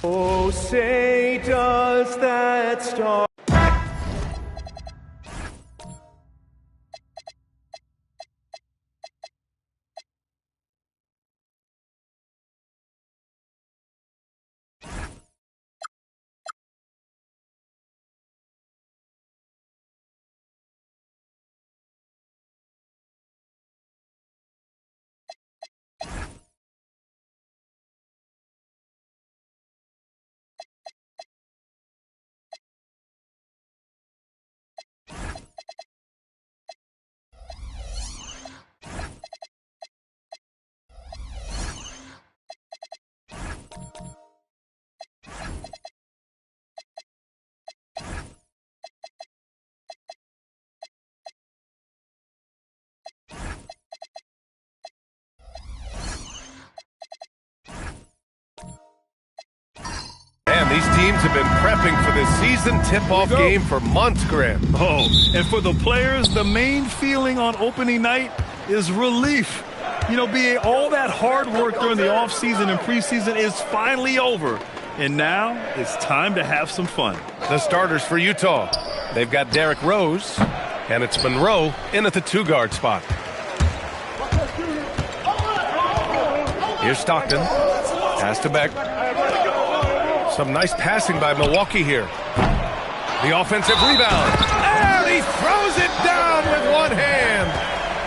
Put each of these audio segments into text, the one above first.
Oh, say does that star... These teams have been prepping for this season tip-off game for months, Graham. Oh, and for the players, the main feeling on opening night is relief. You know, all that hard work during the offseason and preseason is finally over. And now it's time to have some fun. The starters for Utah. They've got Derrick Rose, and it's Monroe in at the 2-guard spot. Here's Stockton. Pass to Beck. Some nice passing by Milwaukee here. The offensive rebound. And he throws it down with one hand.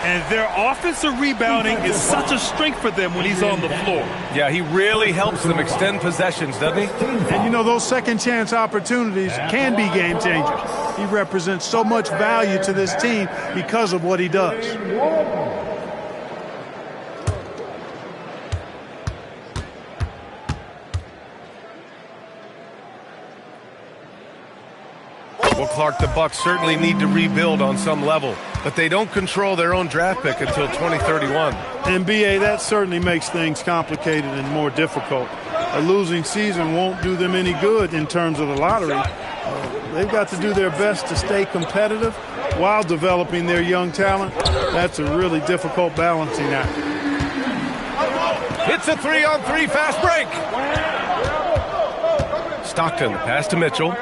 And their offensive rebounding is such a strength for them when he's on the floor. Yeah, he really helps them extend possessions, doesn't he? And, you know, those second-chance opportunities can be game-changers. He represents so much value to this team because of what he does. Well, Clark, the Bucks certainly need to rebuild on some level, but they don't control their own draft pick until 2031. And, B.A., that certainly makes things complicated and more difficult. A losing season won't do them any good in terms of the lottery. They've got to do their best to stay competitive while developing their young talent. That's a really difficult balancing act. It's a 3-on-3 fast break. Stockton, pass to Mitchell.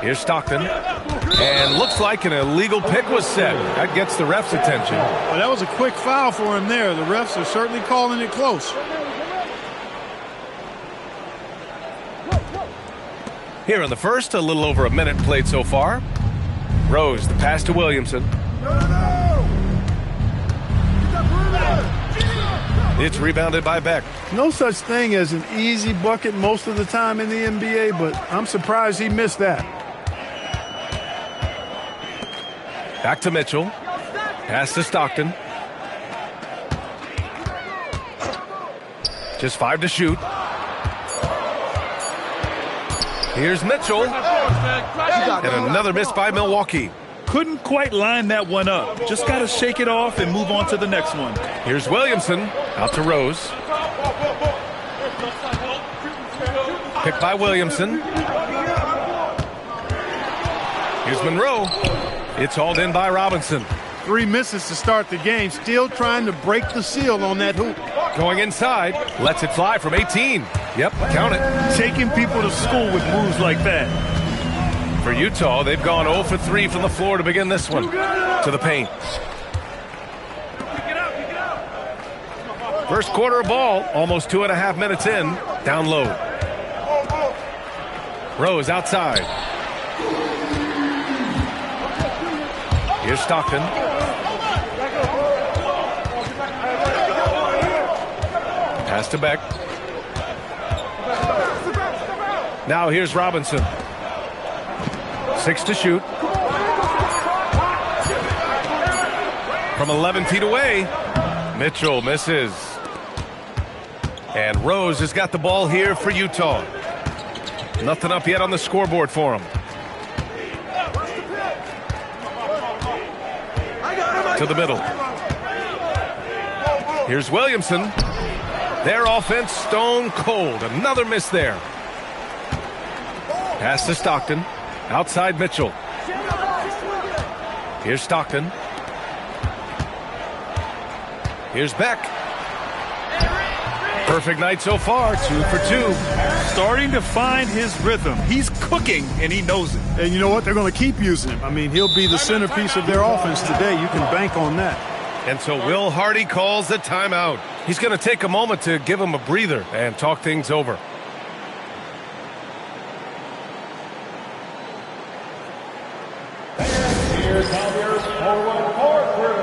Here's Stockton. And looks like an illegal pick was set. That gets the ref's attention. Well, that was a quick foul for him there. The refs are certainly calling it close. Here in the first, a little over a minute played so far. Rose, the pass to Williamson. It's rebounded by Beck. No such thing as an easy bucket most of the time in the NBA, but I'm surprised he missed that. Back to Mitchell. Pass to Stockton. Just 5 to shoot. Here's Mitchell. And another miss by Milwaukee. Couldn't quite line that one up. Just got to shake it off and move on to the next one. Here's Williamson. Out to Rose. Picked by Williamson. Here's Monroe. It's hauled in by Robinson. 3 misses to start the game. Still trying to break the seal on that hoop. Going inside. Lets it fly from 18. Yep, count it. Taking people to school with moves like that. For Utah, they've gone 0 for 3 from the floor to begin this one. To the paint. First quarter of ball, almost 2.5 minutes in. Down low. Rose outside. Here's Stockton. Pass to Beck. Now here's Robinson. 6 to shoot. From 11 feet away, Mitchell misses. And Rose has got the ball here for Utah. Nothing up yet on the scoreboard for him. To the middle. Here's Williamson. Their offense stone cold. Another miss there. Pass to Stockton. Outside Mitchell. Here's Stockton. Here's Beck. perfect night so far, 2 for 2. Starting to find his rhythm. He's cooking, and he knows it. And you know what? They're going to keep using him. I mean, he'll be the centerpiece of their offense today. You can bank on that. And so Will Hardy calls the timeout. He's going to take a moment to give him a breather and talk things over. Here's Tigers forward court crew.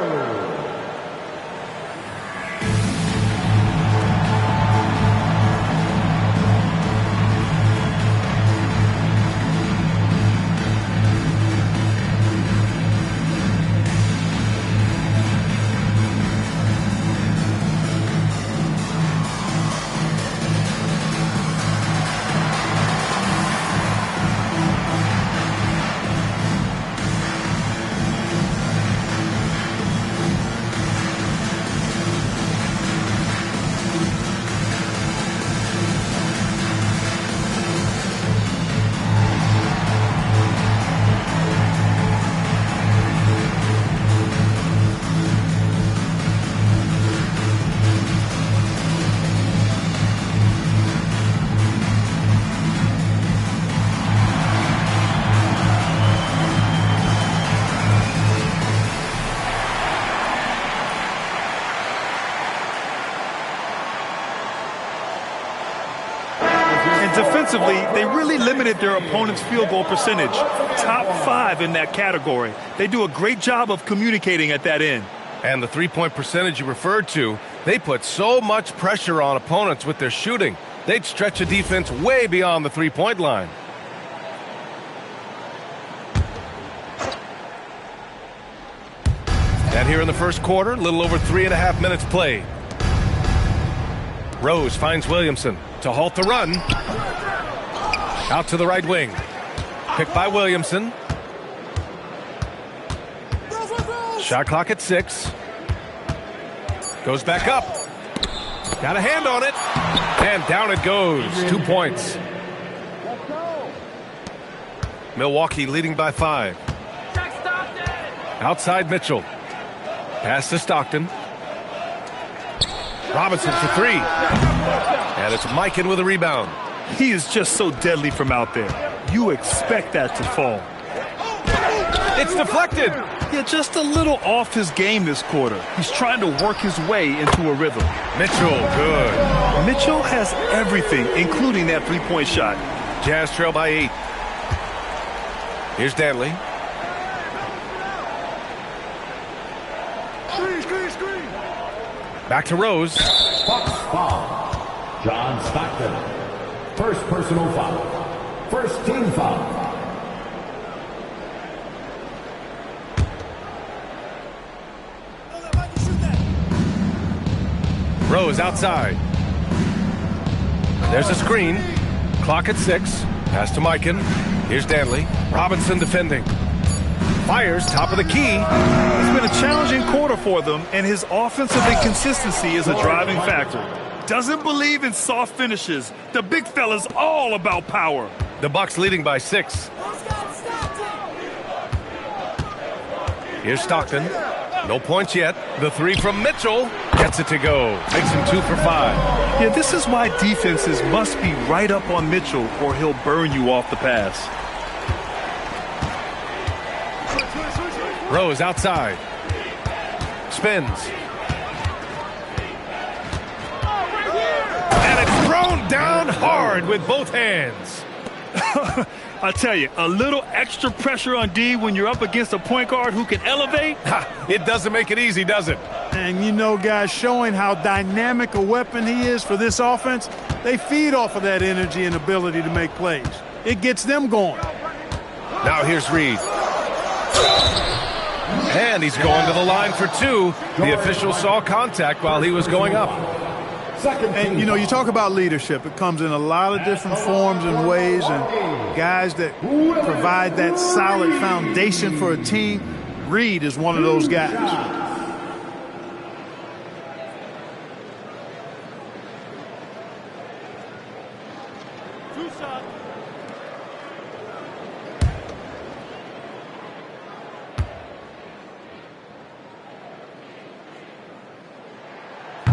Defensively, they really limited their opponent's field goal percentage. Top 5 in that category. They do a great job of communicating at that end. And the three-point percentage you referred to, they put so much pressure on opponents with their shooting. They'd stretch a defense way beyond the three-point line. And here in the first quarter, a little over 3.5 minutes played. Rose finds Williamson to halt the run. Out to the right wing. Picked by Williamson. Shot clock at 6. Goes back up. Got a hand on it. And down it goes. 2 points. Milwaukee leading by 5. Outside Mitchell. Pass to Stockton. Robinson for 3. And it's Mikan with a rebound. He is just so deadly from out there. You expect that to fall. It's deflected. Yeah, just a little off his game this quarter. He's trying to work his way into a rhythm. Mitchell, good. Mitchell has everything, including that three-point shot. Jazz trail by 8. Here's Danley. Back to Rose. Bucks foul. John Stockton. First personal foul. First team foul. Rose outside. There's a screen. Clock at 6. Pass to Mikan. Here's Danley. Robinson defending. Fires top of the key. It's been a challenging quarter for them, and his offensive inconsistency is a driving factor. Doesn't believe in soft finishes. The big fella's all about power. The Bucks leading by 6. Here's Stockton. No points yet. The 3 from Mitchell. Gets it to go. Makes him 2 for 5. Yeah, this is why defenses must be right up on Mitchell or he'll burn you off the pass. Rose outside. Spins. And it's thrown down hard with both hands. I tell you, a little extra pressure on D when you're up against a point guard who can elevate. It doesn't make it easy, does it? And you know, guys, showing how dynamic a weapon he is for this offense, they feed off of that energy and ability to make plays. It gets them going. Now here's Reed. And he's going to the line for 2. The official saw contact while he was going up. And, you know, you talk about leadership. It comes in a lot of different forms and ways, and guys that provide that solid foundation for a team, Reed is one of those guys.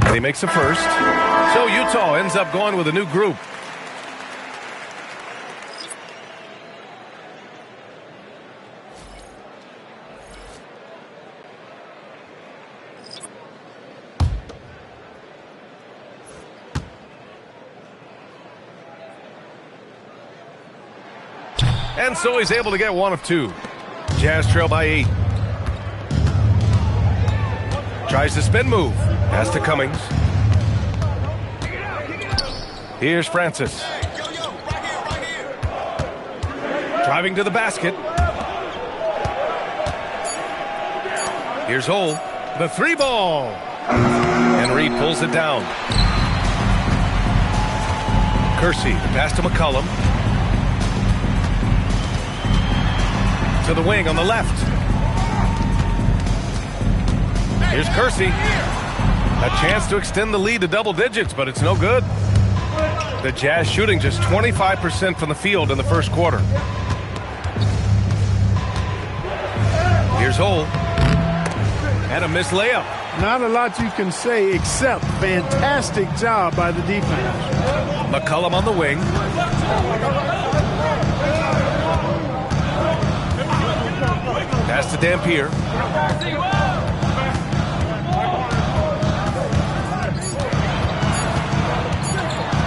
And he makes a first. So Utah ends up going with a new group. And so he's able to get one of two. Jazz trail by 8. Tries the spin move. Pass to Cummings. Here's Francis. Driving to the basket. Here's Hole. The 3-ball. And Reed pulls it down. Kersey, the pass to McCollum. To the wing on the left. Here's Kersey. A chance to extend the lead to double digits, but it's no good. The Jazz shooting just 25% from the field in the first quarter. Here's Hole. And a missed layup. Not a lot you can say except fantastic job by the defense. McCollum on the wing. Pass to Dampier.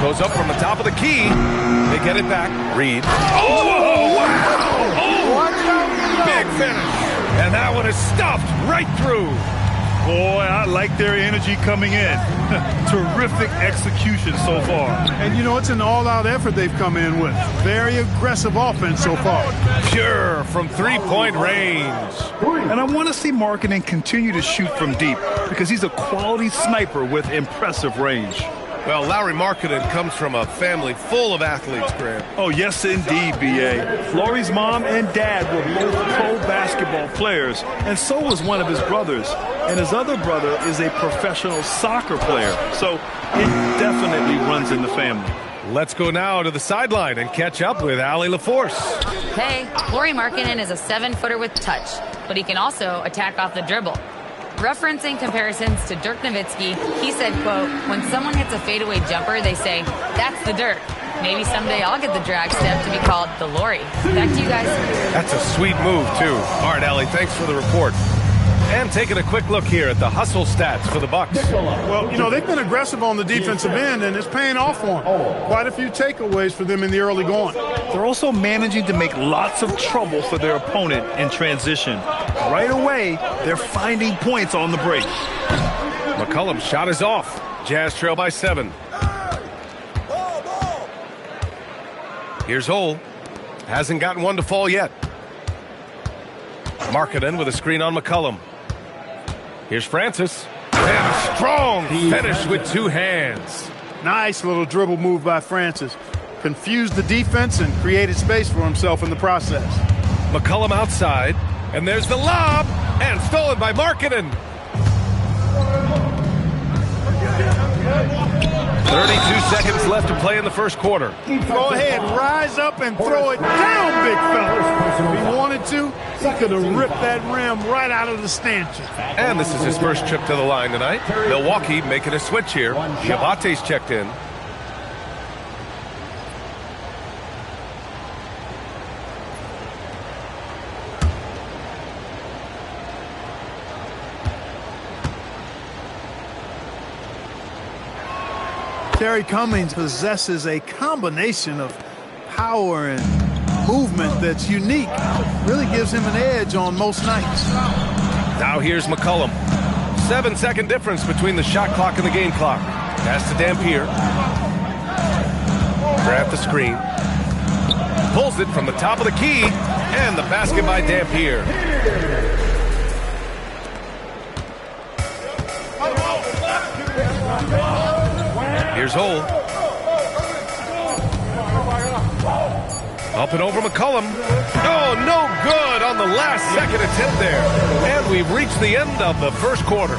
Goes up from the top of the key. They get it back. Reed. Oh, wow! Oh, big finish. And that one is stuffed right through. Boy, I like their energy coming in. Terrific execution so far. And, you know, it's an all-out effort they've come in with. Very aggressive offense so far. Pure from three-point range. And I want to see Markkanen continue to shoot from deep because he's a quality sniper with impressive range. Well, Lauri Markkanen comes from a family full of athletes, Grant. Oh, yes, indeed, B.A. Lauri's mom and dad were both pro basketball players, and so was one of his brothers. And his other brother is a professional soccer player, so it definitely runs in the family. Let's go now to the sideline and catch up with Allie LaForce. Hey, Lauri Markkanen is a 7-footer with touch, but he can also attack off the dribble. Referencing comparisons to Dirk Nowitzki, he said, quote, when someone hits a fadeaway jumper, they say, that's the Dirk. Maybe someday I'll get the drag step to be called the Lauri. Back to you guys. That's a sweet move, too. All right, Allie, thanks for the report. And taking a quick look here at the hustle stats for the Bucks. Well, you know, they've been aggressive on the defensive end, and it's paying off for them. Quite a few takeaways for them in the early going. They're also managing to make lots of trouble for their opponent in transition. Right away, they're finding points on the break. McCollum's shot is off. Jazz trail by 7. Here's Hole. Hasn't gotten one to fall yet. Markkanen with a screen on McCollum. Here's Francis. And a strong finish with 2 hands. Nice little dribble move by Francis. Confused the defense and created space for himself in the process. McCollum outside. And there's the lob. And stolen by Markkanen. 32 seconds left to play in the first quarter. Go ahead, rise up and throw it down, big fella. If he wanted to, he could have ripped that rim right out of the stanchion. And this is his first trip to the line tonight. Milwaukee making a switch here. Diabate's checked in. Terry Cummings possesses a combination of power and movement that's unique. Really gives him an edge on most nights. Now here's McCollum. 7-second difference between the shot clock and the game clock. Pass to Dampier. Grant the screen. Pulls it from the top of the key. And the basket by Dampier. Here's Hole. Up and over McCollum. Oh, no good on the last second attempt there. And we've reached the end of the first quarter.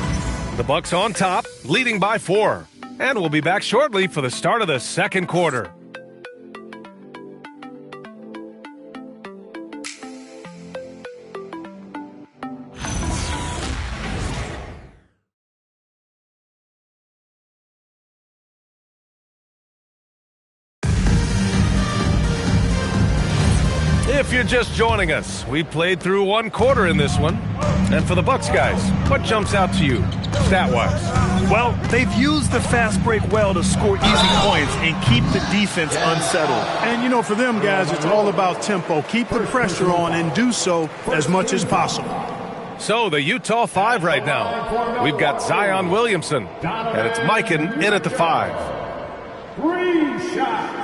The Bucks on top, leading by 4. And we'll be back shortly for the start of the second quarter. if you're just joining us, we played through one quarter in this one. And for the Bucks guys, what jumps out to you, stat-wise? Well, they've used the fast break well to score easy points and keep the defense unsettled. And, you know, for them guys, it's all about tempo. Keep the pressure on and do so as much as possible. So the Utah 5 right now. We've got Zion Williamson, and it's Mikan in at the 5. 3 shots.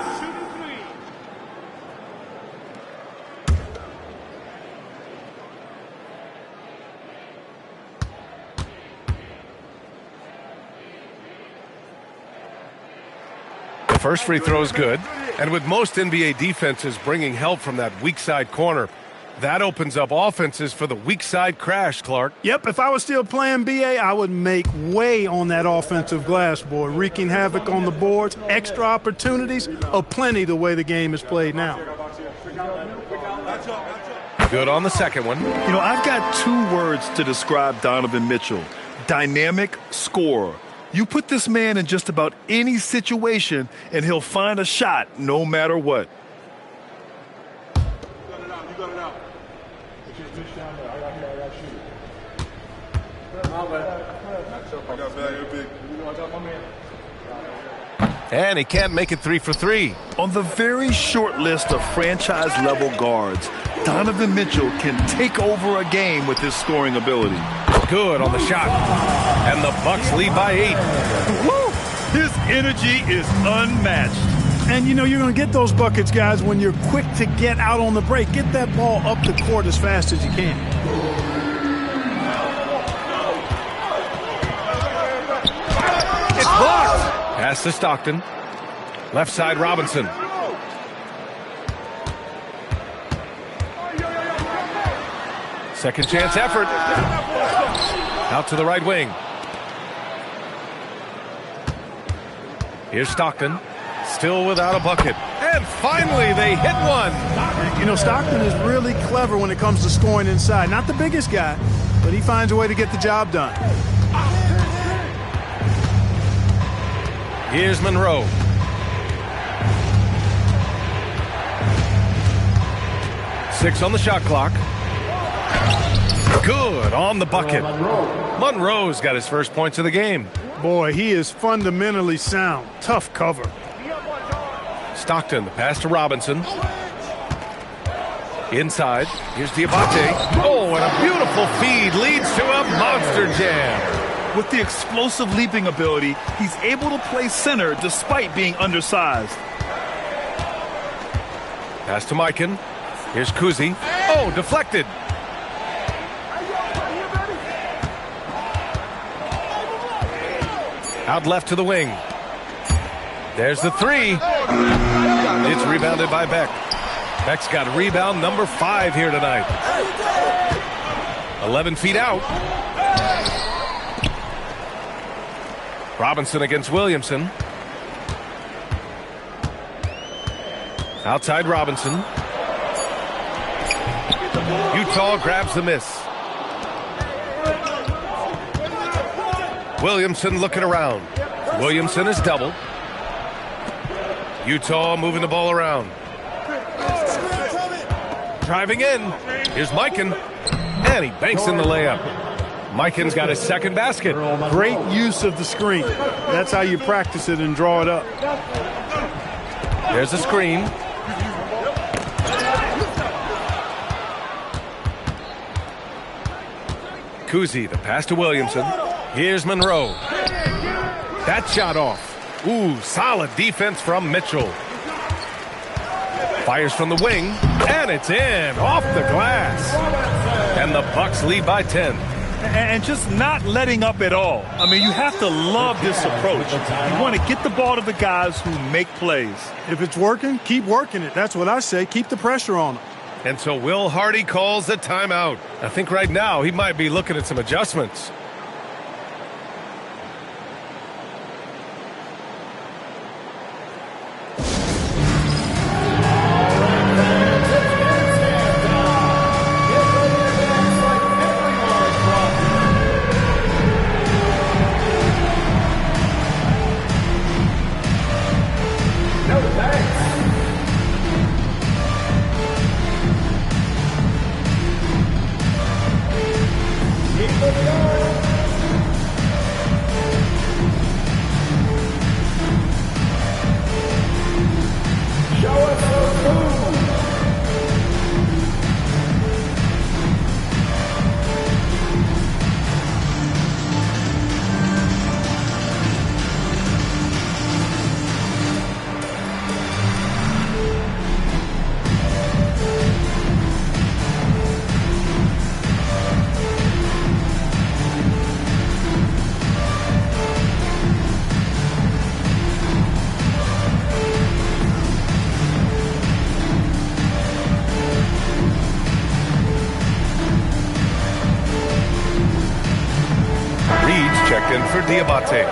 The first free throw is good, and with most NBA defenses bringing help from that weak side corner, that opens up offenses for the weak side crash, Clark. Yep, if I was still playing BA, I would make way on that offensive glass, boy, wreaking havoc on the boards. Extra opportunities aplenty the way the game is played now. Good on the second one. You know, I've got 2 words to describe Donovan Mitchell. Dynamic scorer. You put this man in just about any situation, and he'll find a shot no matter what. And he can't make it 3 for 3. On the very short list of franchise-level guards, Donovan Mitchell can take over a game with his scoring ability. Good on the shot. And the Bucks lead by 8. Woo! His energy is unmatched. And, you know, you're going to get those buckets, guys, when you're quick to get out on the break. Get that ball up the court as fast as you can. It's blocked. Pass to Stockton. Left side, Robinson. Second chance effort. Out to the right wing. Here's Stockton. Still without a bucket. And finally, they hit one. You know, Stockton is really clever when it comes to scoring inside. Not the biggest guy, but he finds a way to get the job done. Here's Monroe. Six on the shot clock. Good on the bucket. Monroe's got his first points of the game. Boy, he is fundamentally sound. Tough cover. Stockton, the pass to Robinson. Inside, here's Diabate. Oh, and a beautiful feed leads to a monster jam. With the explosive leaping ability, he's able to play center despite being undersized. Pass to Mikan. Here's Kuzi. Oh, deflected. Out left to the wing. There's the 3. It's rebounded by Beck. Beck's got rebound number 5 here tonight. 11 feet out. Robinson against Williamson. Outside Robinson. Utah grabs the miss. Williamson looking around. Williamson is doubled. Utah moving the ball around. Driving in. Here's Mikan. And he banks in the layup. Mikan's got his second basket. Great use of the screen. That's how you practice it and draw it up. There's a screen. Kuzi, the pass to Williamson. Here's Monroe. That shot off. Ooh, solid defense from Mitchell. Fires from the wing, and it's in, off the glass. And the Bucks lead by 10. And just not letting up at all. I mean, you have to love this approach. You want to get the ball to the guys who make plays. If it's working, keep working it. That's what I say. Keep the pressure on them. And so Will Hardy calls the timeout. I think right now he might be looking at some adjustments. for Diabate.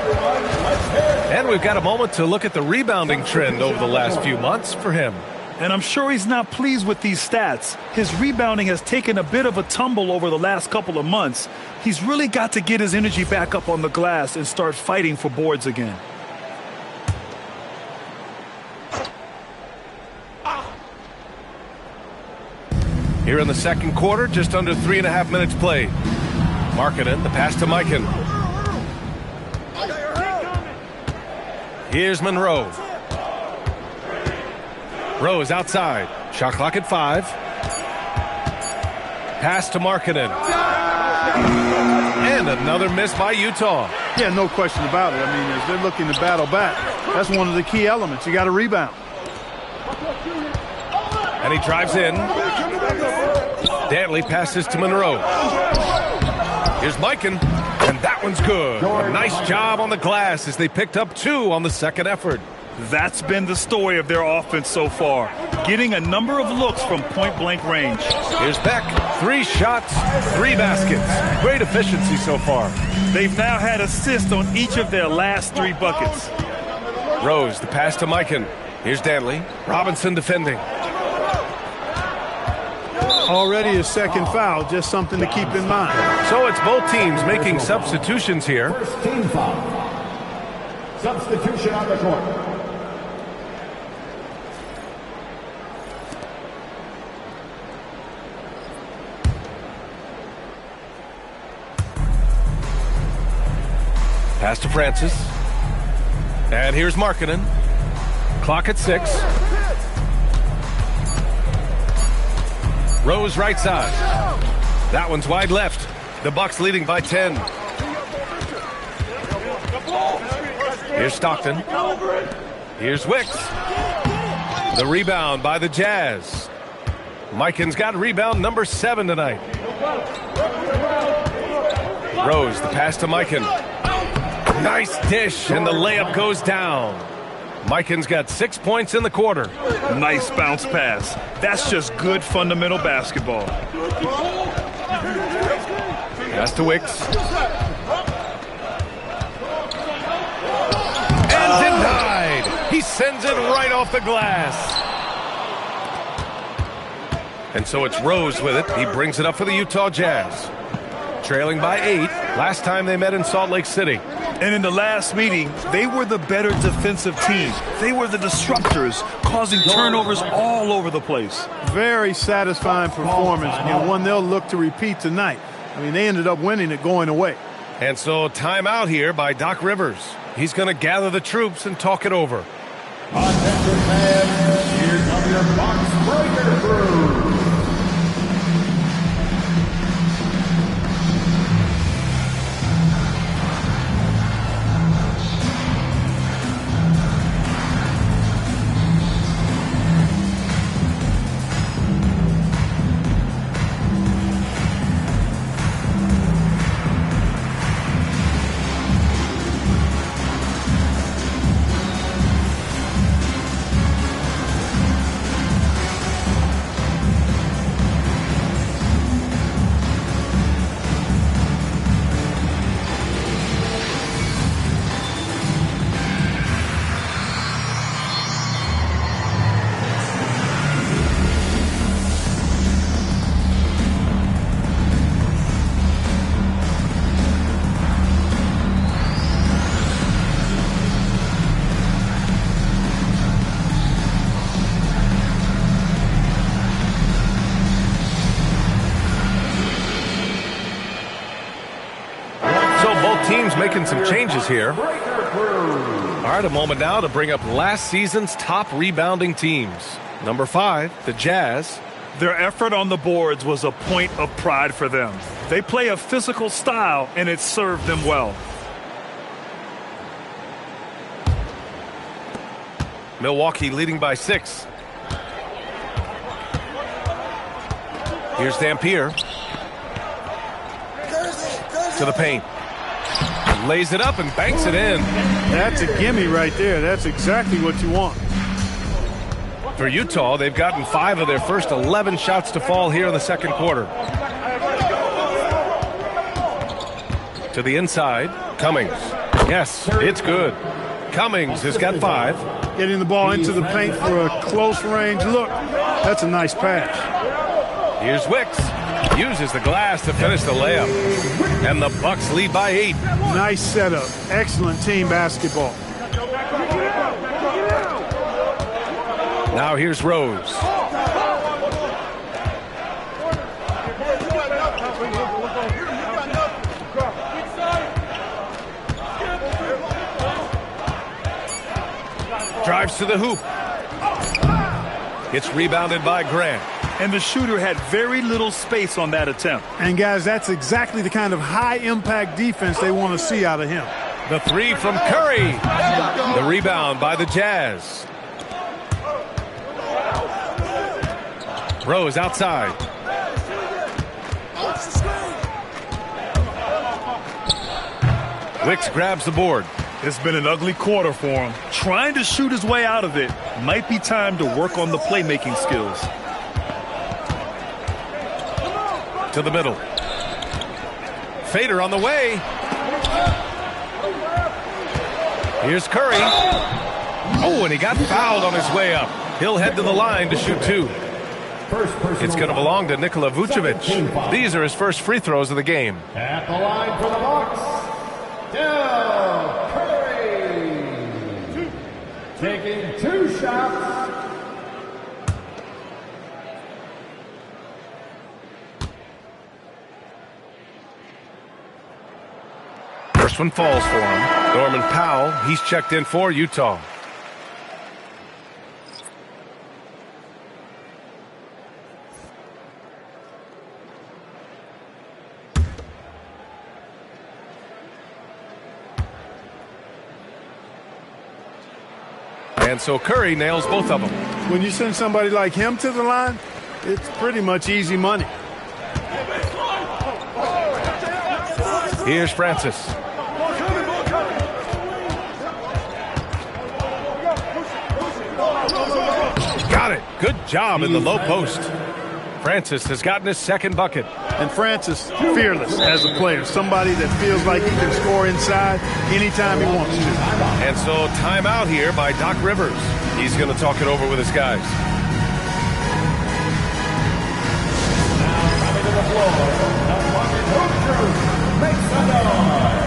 And we've got a moment to look at the rebounding trend over the last few months for him. And I'm sure he's not pleased with these stats. His rebounding has taken a bit of a tumble over the last couple of months. He's really got to get his energy back up on the glass and start fighting for boards again. Here in the second quarter, just under 3.5 minutes played. Markkanen, the pass to Mikan. Here's Monroe. Rose outside. Shot clock at 5. Pass to Markkanen. And another miss by Utah. Yeah, no question about it. I mean, as they're looking to battle back, that's one of the key elements. You got to rebound. And he drives in. Dantley passes to Monroe. Here's Mikan, and that one's good. A nice job on the glass as they picked up 2 on the second effort. That's been the story of their offense so far, getting a number of looks from point-blank range. Here's Beck. 3 shots, 3 baskets. Great efficiency so far. They've now had assists on each of their last 3 buckets. Rose, the pass to Mikan. Here's Dantley. Robinson defending. Already his second foul, just something to keep in mind. So it's both teams making substitutions here. First team foul. Substitution on the court. Pass to Francis. And here's Markkanen. Clock at 6. Rose right side. That one's wide left. The Bucks leading by 10. Here's Stockton. Here's Wicks. The rebound by the Jazz. Mikan's got rebound number 7 tonight. Rose, the pass to Mikan. Nice dish, and the layup goes down. Mikan's got 6 points in the quarter. Nice bounce pass. That's just good fundamental basketball. Pass to Wicks. And denied. He sends it right off the glass. And so it's Rose with it. He brings it up for the Utah Jazz. Trailing by 8. Last time they met in Salt Lake City. And in the last meeting, they were the better defensive team. They were the disruptors, causing turnovers all over the place. Very satisfying performance, and one they'll look to repeat tonight. I mean, they ended up winning it going away. And so timeout here by Doc Rivers. He's going to gather the troops and talk it over. Attention fans, here come your box breaker crew. Teams making some changes here. All right, a moment now to bring up last season's top rebounding teams. Number 5, the Jazz. Their effort on the boards was a point of pride for them. They play a physical style, and it served them well. Milwaukee leading by 6. Here's Dampier. To the paint. Lays it up and banks it in. That's a gimme right there. That's exactly what you want. For Utah, they've gotten 5 of their first 11 shots to fall here in the second quarter. To the inside. Cummings. Yes, it's good. Cummings has got 5. Getting the ball into the paint for a close range look. That's a nice pass. Here's Wicks. Uses the glass to finish the layup. And the Bucks lead by 8. Nice setup. Excellent team basketball. Now here's Rose. Drives to the hoop. It's rebounded by Grant. And the shooter had very little space on that attempt. And, guys, that's exactly the kind of high-impact defense they want to see out of him. The 3 from Curry. The rebound by the Jazz. Rose outside. Wicks grabs the board. It's been an ugly quarter for him. Trying to shoot his way out of it. Might be time to work on the playmaking skills. To the middle. Fader on the way. Here's Curry. Oh, and he got fouled on his way up. He'll head to the line to shoot 2. It's going to belong to Nikola Vucevic. These are his first free throws of the game. At the line for the Bucks, Del Curry. Taking 2 shots. First one falls for him. Norman Powell, he's checked in for Utah. And so Curry nails both of them. When you send somebody like him to the line, it's pretty much easy money. Here's Francis. Got it. Good job in the low post. Francis has gotten his second bucket. And Francis, fearless as a player. Somebody that feels like he can score inside anytime he wants to. And so timeout here by Doc Rivers. He's going to talk it over with his guys. Now coming to the floor, the Bucket Hoop Crew makes a noise.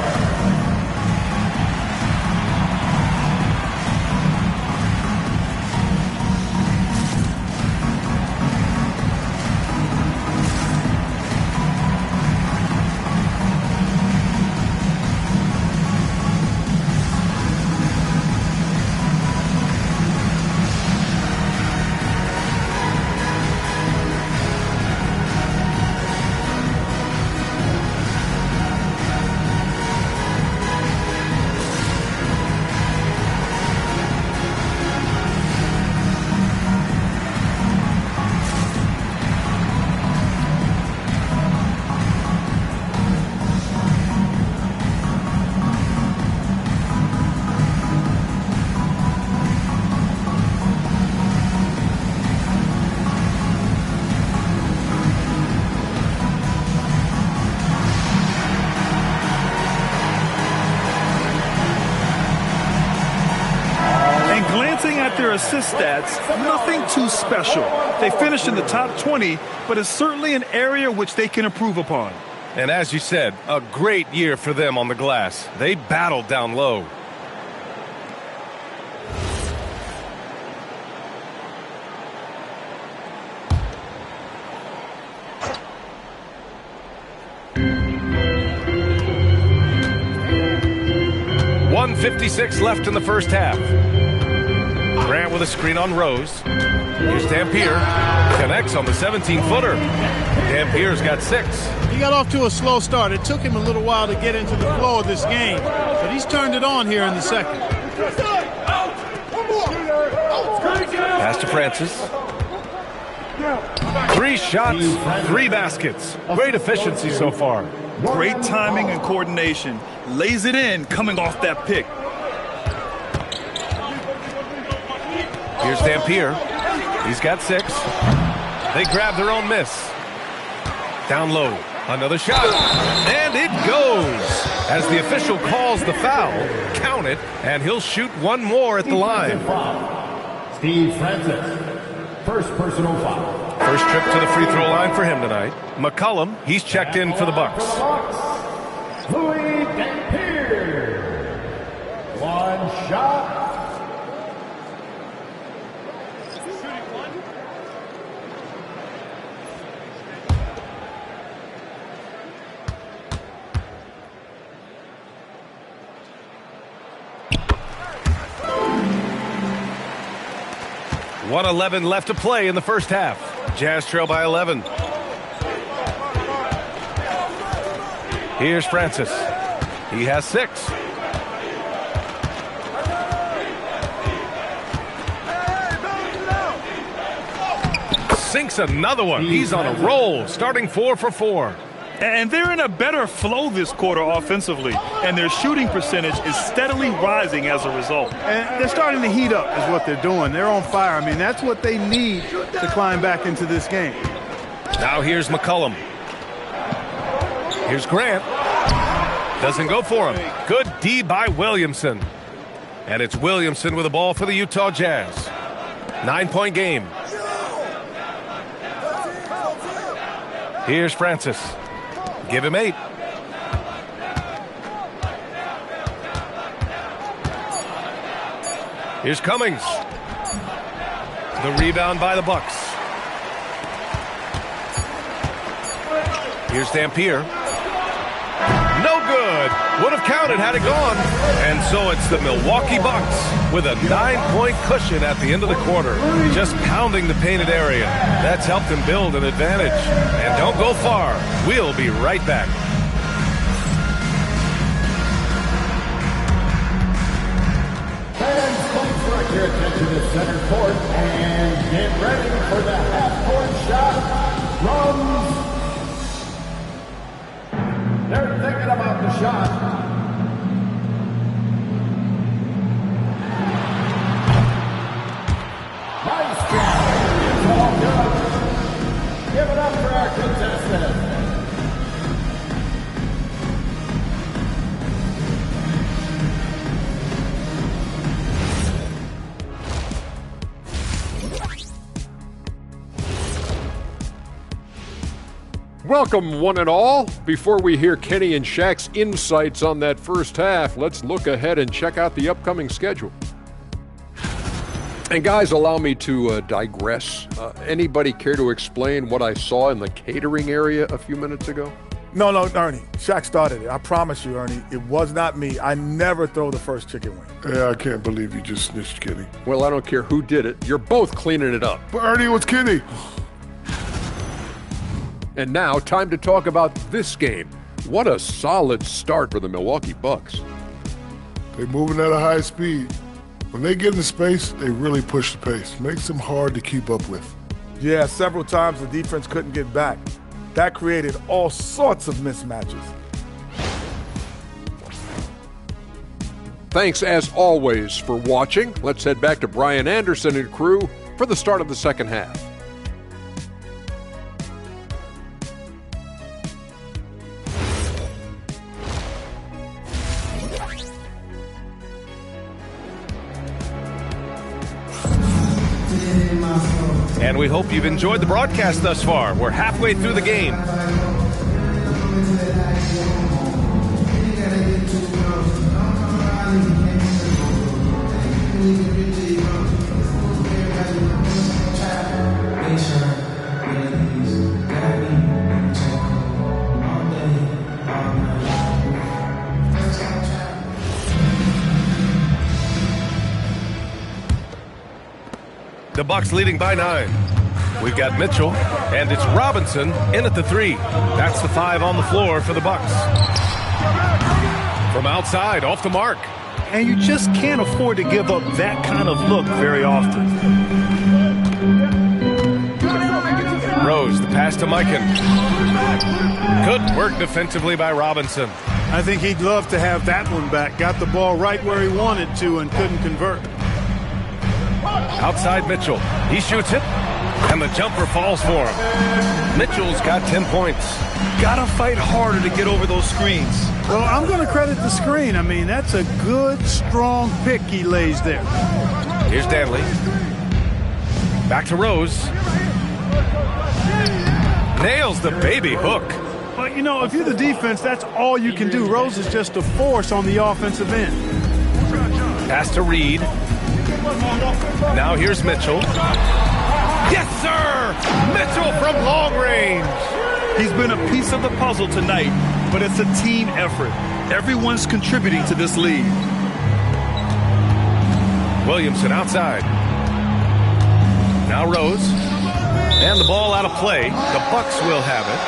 Their assist stats, nothing too special. They finished in the top 20, but it's certainly an area which they can improve upon. And as you said, a great year for them on the glass. They battled down low. .156 left in the first half. Grant with a screen on Rose. Here's Dampier. Connects on the 17-footer. Dampier's got 6. He got off to a slow start. It took him a little while to get into the flow of this game, but he's turned it on here in the second. Pass to Francis. 3 shots, 3 baskets. Great efficiency so far. Great timing and coordination. Lays it in coming off that pick. Here's Dampier. He's got 6. They grab their own miss. Down low. Another shot. And it goes. As the official calls the foul, count it, and he'll shoot one more at the line. Steve Francis, first personal foul. First trip to the free throw line for him tonight. McCollum, he's checked in for the Bucks. Louis Dampier. One shot. .111 left to play in the first half. Jazz trail by 11. Here's Francis. He has 6. Sinks another one. He's on a roll, starting 4 for 4. And they're in a better flow this quarter offensively, and their shooting percentage is steadily rising as a result. And they're starting to heat up is what they're doing. They're on fire. I mean, that's what they need to climb back into this game. Now here's McCollum. Here's Grant. Doesn't go for him. Good D by Williamson. And it's Williamson with the ball for the Utah Jazz. 9-point game. Here's Francis. Give him 8. Here's Cummings. The rebound by the Bucks. Here's Dampier. No good. Would have counted had it gone. And so it's the Milwaukee Bucks with a 9-point cushion at the end of the quarter. Just pounding the painted area. That's helped them build an advantage. And don't go far. We'll be right back. Fans, please direct your attention to center court and get ready for the half-court shot from... They're thinking about the shot. Nice job. It's all good. Give it up for our contestants. Welcome, one and all. Before we hear Kenny and Shaq's insights on that first half, let's look ahead and check out the upcoming schedule. And guys, allow me to digress. Anybody care to explain what I saw in the catering area a few minutes ago? No, Ernie. Shaq started it. I promise you, Ernie, it was not me. I never throw the first chicken wing. Yeah, I can't believe you just snitched Kenny. Well, I don't care who did it. You're both cleaning it up. But Ernie, what's Kenny? And now, time to talk about this game. What a solid start for the Milwaukee Bucks. They're moving at a high speed. When they get in space, they really push the pace. Makes them hard to keep up with. Yeah, several times the defense couldn't get back. That created all sorts of mismatches. Thanks, as always, for watching. Let's head back to Brian Anderson and crew for the start of the second half. And we hope you've enjoyed the broadcast thus far. We're halfway through the game. The Bucks leading by 9. We've got Mitchell, and it's Robinson in at the 3. That's the 5 on the floor for the Bucks. From outside, off the mark. And you just can't afford to give up that kind of look very often. Rose, the pass to Mikan. Good work defensively by Robinson. I think he'd love to have that one back. Got the ball right where he wanted to and couldn't convert. Outside Mitchell. He shoots it. And the jumper falls for him. Mitchell's got 10 points. Gotta fight harder to get over those screens. Well, I'm going to credit the screen. I mean, that's a good, strong pick he lays there. Here's Danley. Back to Rose. Nails the baby hook. But, you know, if you're the defense, that's all you can do. Rose is just a force on the offensive end. Pass to Reed. Now here's Mitchell. Yes, sir! Mitchell from long range. He's been a piece of the puzzle tonight, but it's a team effort. Everyone's contributing to this lead. Williamson outside. Now Rose. And the ball out of play. The Bucks will have it.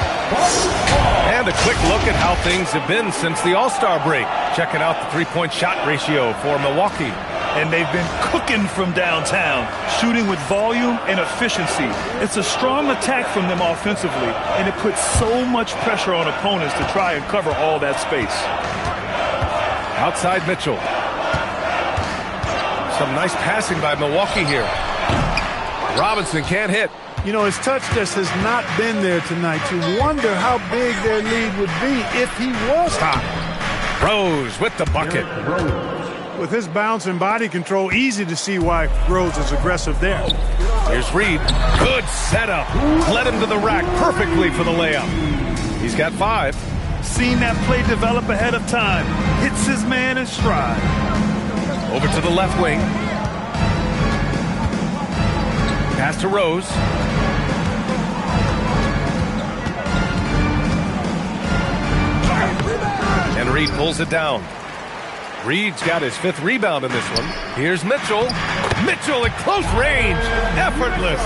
And a quick look at how things have been since the All-Star break. Checking out the three-point shot ratio for Milwaukee. And they've been cooking from downtown, shooting with volume and efficiency. It's a strong attack from them offensively, and it puts so much pressure on opponents to try and cover all that space. Outside Mitchell. Some nice passing by Milwaukee here. Robinson can't hit. You know, his touch just has not been there tonight. You wonder how big their lead would be if he was hot. Rose with the bucket. With his bounce and body control, easy to see why Rose is aggressive there. Here's Reed. Good setup. Led him to the rack perfectly for the layup. He's got 5. Seen that play develop ahead of time. Hits his man in stride. Over to the left wing. Pass to Rose. And Reed pulls it down. Reed's got his 5th rebound in this one. Here's Mitchell. Mitchell at close range. Effortless.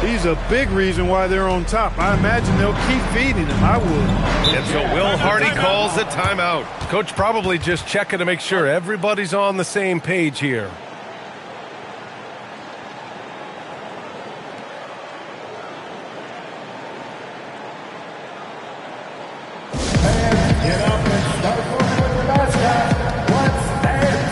He's a big reason why they're on top. I imagine they'll keep feeding him. I would. And so Will Hardy calls the timeout. Coach probably just checking to make sure everybody's on the same page here. Get up and start working with the mascot. Let's dance.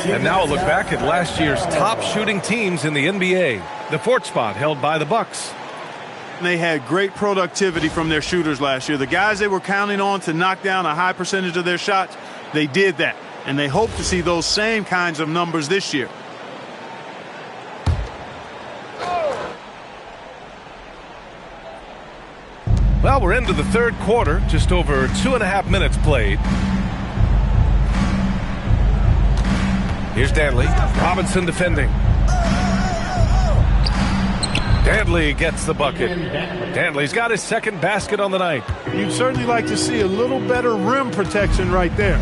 And now a look back at last year's top shooting teams in the NBA. The 4th spot held by the Bucks. They had great productivity from their shooters last year. The guys they were counting on to knock down a high percentage of their shots, they did that. And they hope to see those same kinds of numbers this year. Well, we're into the 3rd quarter, just over 2.5 minutes played. Here's Danley. Robinson defending. Danley gets the bucket. Danley's got his 2nd basket on the night. You'd certainly like to see a little better rim protection right there.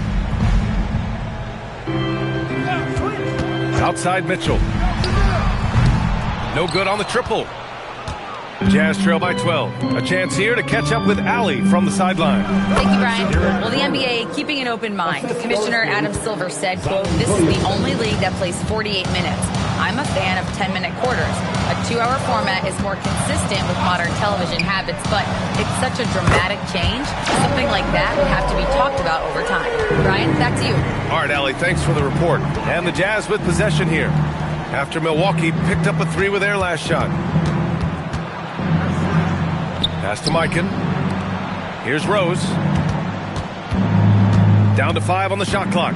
Outside Mitchell. No good on the triple. Jazz trail by 12. A chance here to catch up with Allie from the sideline. Thank you, Brian. Well, the NBA keeping an open mind. Commissioner Adam Silver said, quote, "This is the only league that plays 48 minutes. I'm a fan of 10-minute quarters. A 2-hour format is more consistent with modern television habits, but it's such a dramatic change. Something like that would have to be talked about over time." Brian, back to you. All right, Allie, thanks for the report. And the Jazz with possession here after Milwaukee picked up a 3 with their last shot. Pass to Mikan. Here's Rose. Down to 5 on the shot clock.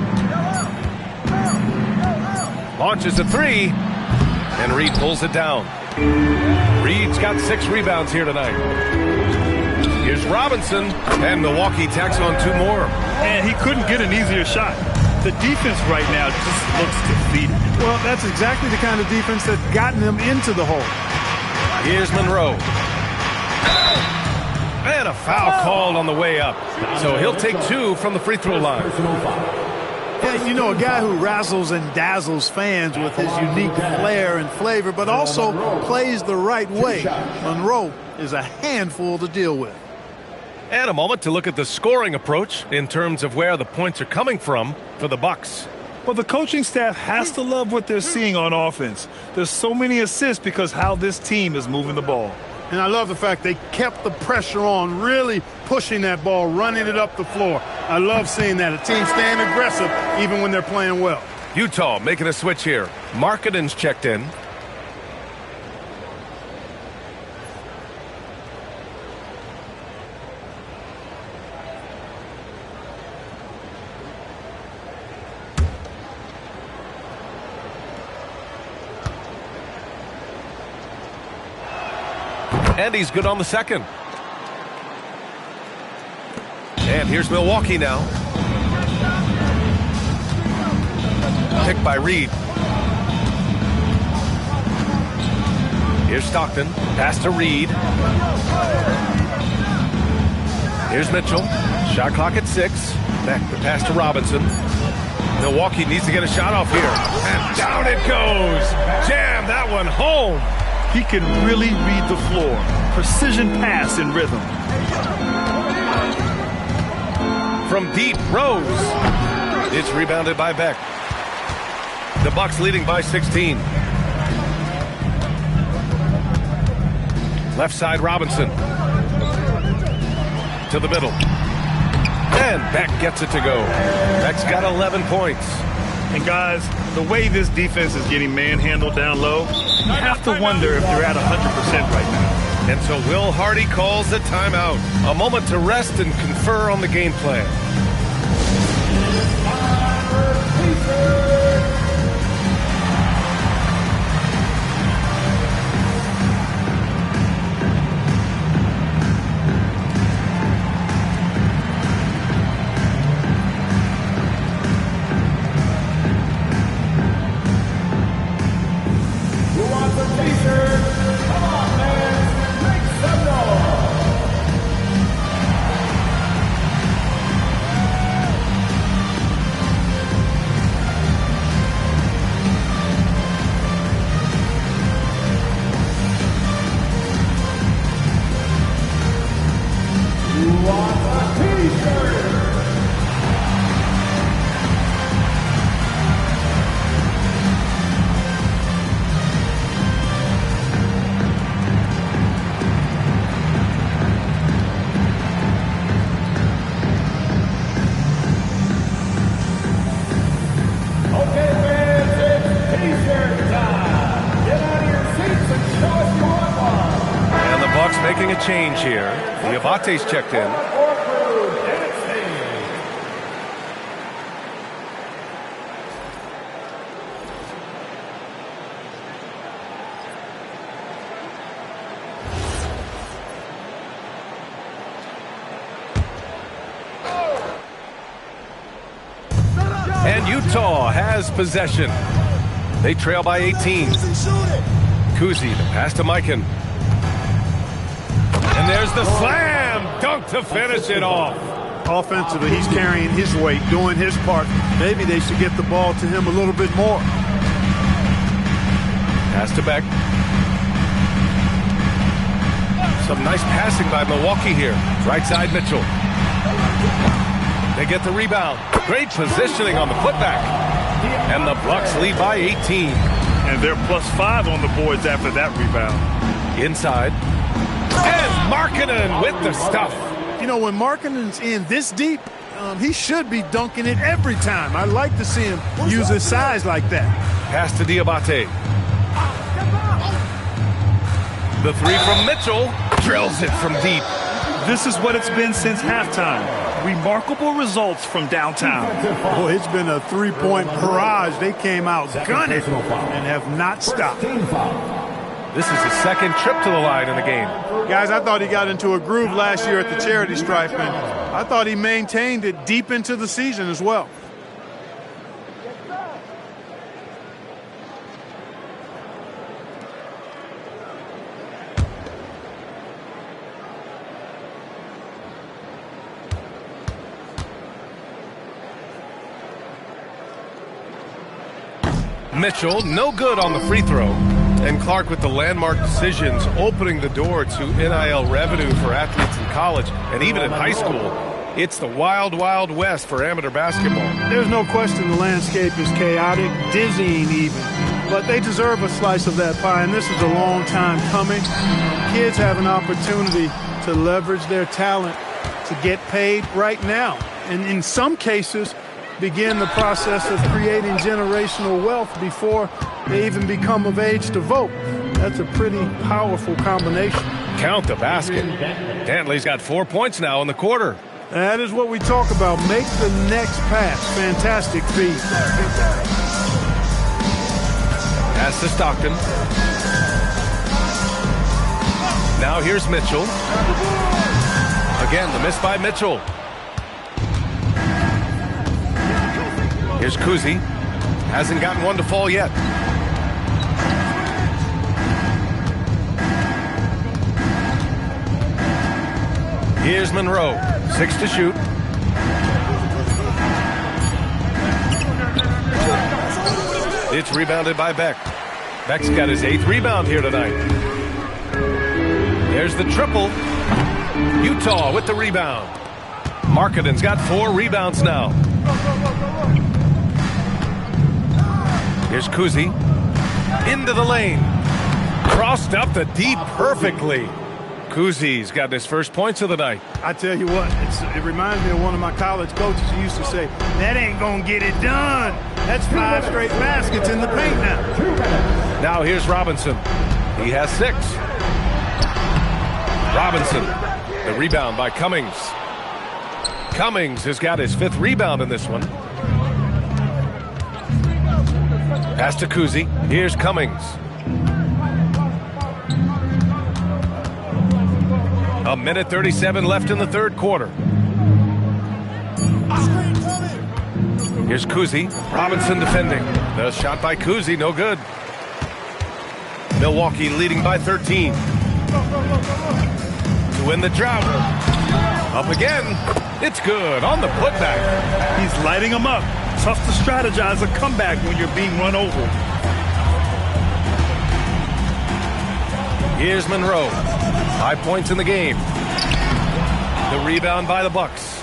Launches a three, and Reed pulls it down. Reed's got 6 rebounds here tonight. Here's Robinson, and Milwaukee tacks on 2 more. And he couldn't get an easier shot. The defense right now just looks defeated. Well, that's exactly the kind of defense that's gotten them into the hole. Here's Monroe. And a foul called on the way up. So he'll take 2 from the free throw line. Yeah, you know, a guy who razzles and dazzles fans with his unique flair and flavor, but also plays the right way. Monroe is a handful to deal with. And a moment to look at the scoring approach in terms of where the points are coming from for the Bucks. Well, the coaching staff has to love what they're seeing on offense. There's so many assists because how this team is moving the ball. And I love the fact they kept the pressure on, really pushing that ball, running it up the floor. I love seeing that. A team staying aggressive even when they're playing well. Utah making a switch here. Markkanen's checked in. And he's good on the second. And here's Milwaukee now. Picked by Reed. Here's Stockton. Pass to Reed. Here's Mitchell. Shot clock at 6. Back the pass to Robinson. Milwaukee needs to get a shot off here. And down it goes. Jam that one home. He can really read the floor. Precision pass in rhythm. From deep, Rose. It's rebounded by Beck. The Bucks leading by 16. Left side, Robinson. To the middle. And Beck gets it to go. Beck's got 11 points. And guys, the way this defense is getting manhandled down low, you have to wonder if they're at 100% right now. And so Will Hardy calls the timeout. A moment to rest and confer on the game plan. Making a change here. Diabate's checked in. And Utah has possession. They trail by 18. Kuzi, the pass to Mikan. And there's the slam dunk to finish it off. Offensively, he's carrying his weight, doing his part. Maybe they should get the ball to him a little bit more. Pass to Beck. Some nice passing by Milwaukee here. Right side, Mitchell. They get the rebound. Great positioning on the putback. And the Bucks lead by 18. And they're +5 on the boards after that rebound. Inside. And Markkanen with the stuff. You know, when Markkanen's in this deep, he should be dunking it every time. I like to see him use his size like that. Pass to Diabate. The three from Mitchell. Drills it from deep. This is what it's been since halftime. remarkable results from downtown. Oh, it's been a three-point barrage. They came out gunning and have not stopped. This is his second trip to the line in the game. Guys, I thought he got into a groove last year at the charity stripe, and I thought he maintained it deep into the season as well. Mitchell, no good on the free throw. And Clark with the landmark decisions opening the door to NIL revenue for athletes in college and even in high school. It's the wild, wild west for amateur basketball. There's no question the landscape is chaotic, dizzying even. But they deserve a slice of that pie, and this is a long time coming. Kids have an opportunity to leverage their talent to get paid right now. And in some cases, begin the process of creating generational wealth before they even become of age to vote. That's a pretty powerful combination. Count the basket. Dantley's got 4 points now in the quarter. That is what we talk about. Make the next pass. Fantastic feed. Pass to Stockton. Now here's Mitchell. Again, the miss by Mitchell. Here's Kuzi. Hasn't gotten one to fall yet. Here's Monroe. 6 to shoot. It's rebounded by Beck. Beck's got his 8th rebound here tonight. There's the triple. Utah with the rebound. Markkanen got 4 rebounds now. Here's Kuzi. Into the lane. Crossed up the deep perfectly. Kuzi's got his first points of the night. I tell you what, it reminds me of one of my college coaches who used to say, that ain't gonna get it done. That's 5 straight baskets in the paint now. Now here's Robinson. He has 6. Robinson, the rebound by Cummings. Cummings has got his 5th rebound in this one. Pass to Kuzi. Here's Cummings. A minute 37 left in the third quarter. Here's Kuzi. Robinson defending. The shot by Kuzi, no good. Milwaukee leading by 13. To win the drought. Up again. It's good on the putback. He's lighting them up. Tough to strategize a comeback when you're being run over. Here's Monroe. 5 points in the game. The rebound by the Bucks.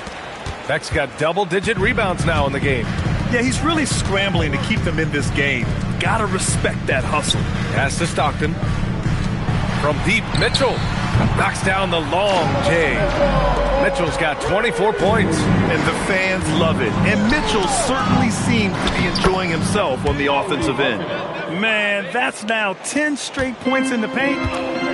Beck's got double-digit rebounds now in the game. Yeah, he's really scrambling to keep them in this game. Gotta respect that hustle. Pass to Stockton. From deep, Mitchell knocks down the long J. Mitchell's got 24 points. And the fans love it. And Mitchell certainly seems to be enjoying himself on the offensive end. Man, that's now 10 straight points in the paint.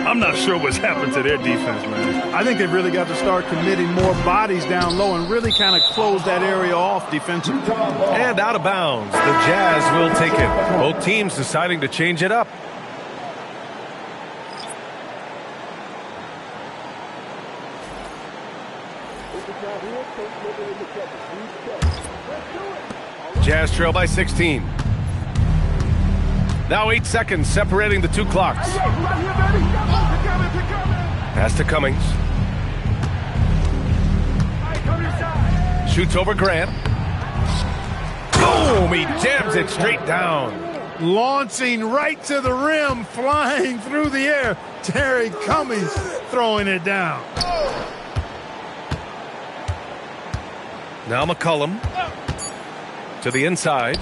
I'm not sure what's happened to their defense, man. I think they've really got to start committing more bodies down low and really kind of close that area off defensively. And out of bounds. The Jazz will take it. Both teams deciding to change it up. Jazz trail by 16. Now 8 seconds separating the 2 clocks. Pass to Cummings. Shoots over Grant. Boom! He jams it straight down. Launching right to the rim, flying through the air. Terry Cummings throwing it down. Now McCollum to the inside.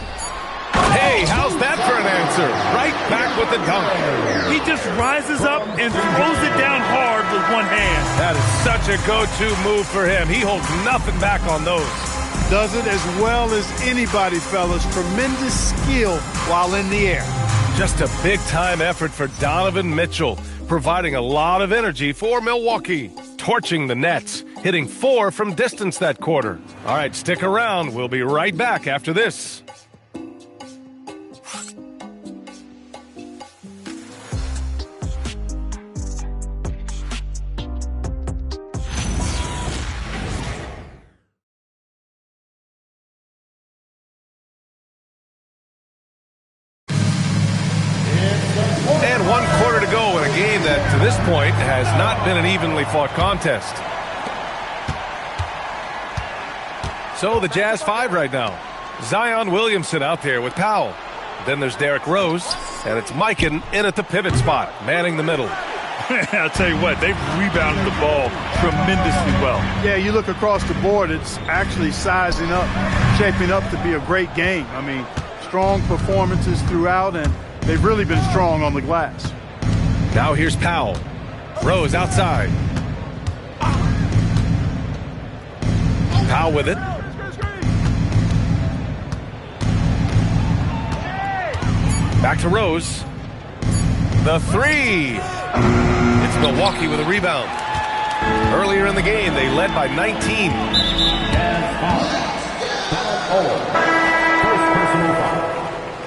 Hey, how's that for an answer? Right back with the dunk. He just rises up and throws it down hard with one hand. That is such a go-to move for him. He holds nothing back on those. Does it as well as anybody, fellas. Tremendous skill while in the air. Just a big-time effort for Donovan Mitchell, providing a lot of energy for Milwaukee. torching the nets, hitting 4 from distance that quarter. All right, stick around. We'll be right back after this. And 1 quarter to go in a game that, to this point, has not been an evenly fought contest. So the Jazz 5 right now. Zion Williamson out there with Powell. Then there's Derrick Rose, and it's Mikan in at the pivot spot, manning the middle. I'll tell you what, they've rebounded the ball tremendously well. Yeah, you look across the board, it's actually sizing up, shaping up to be a great game. I mean, strong performances throughout, and they've really been strong on the glass. Now here's Powell. Rose outside. Powell with it. Back to Rose. The 3. It's Milwaukee with a rebound. Earlier in the game, they led by 19.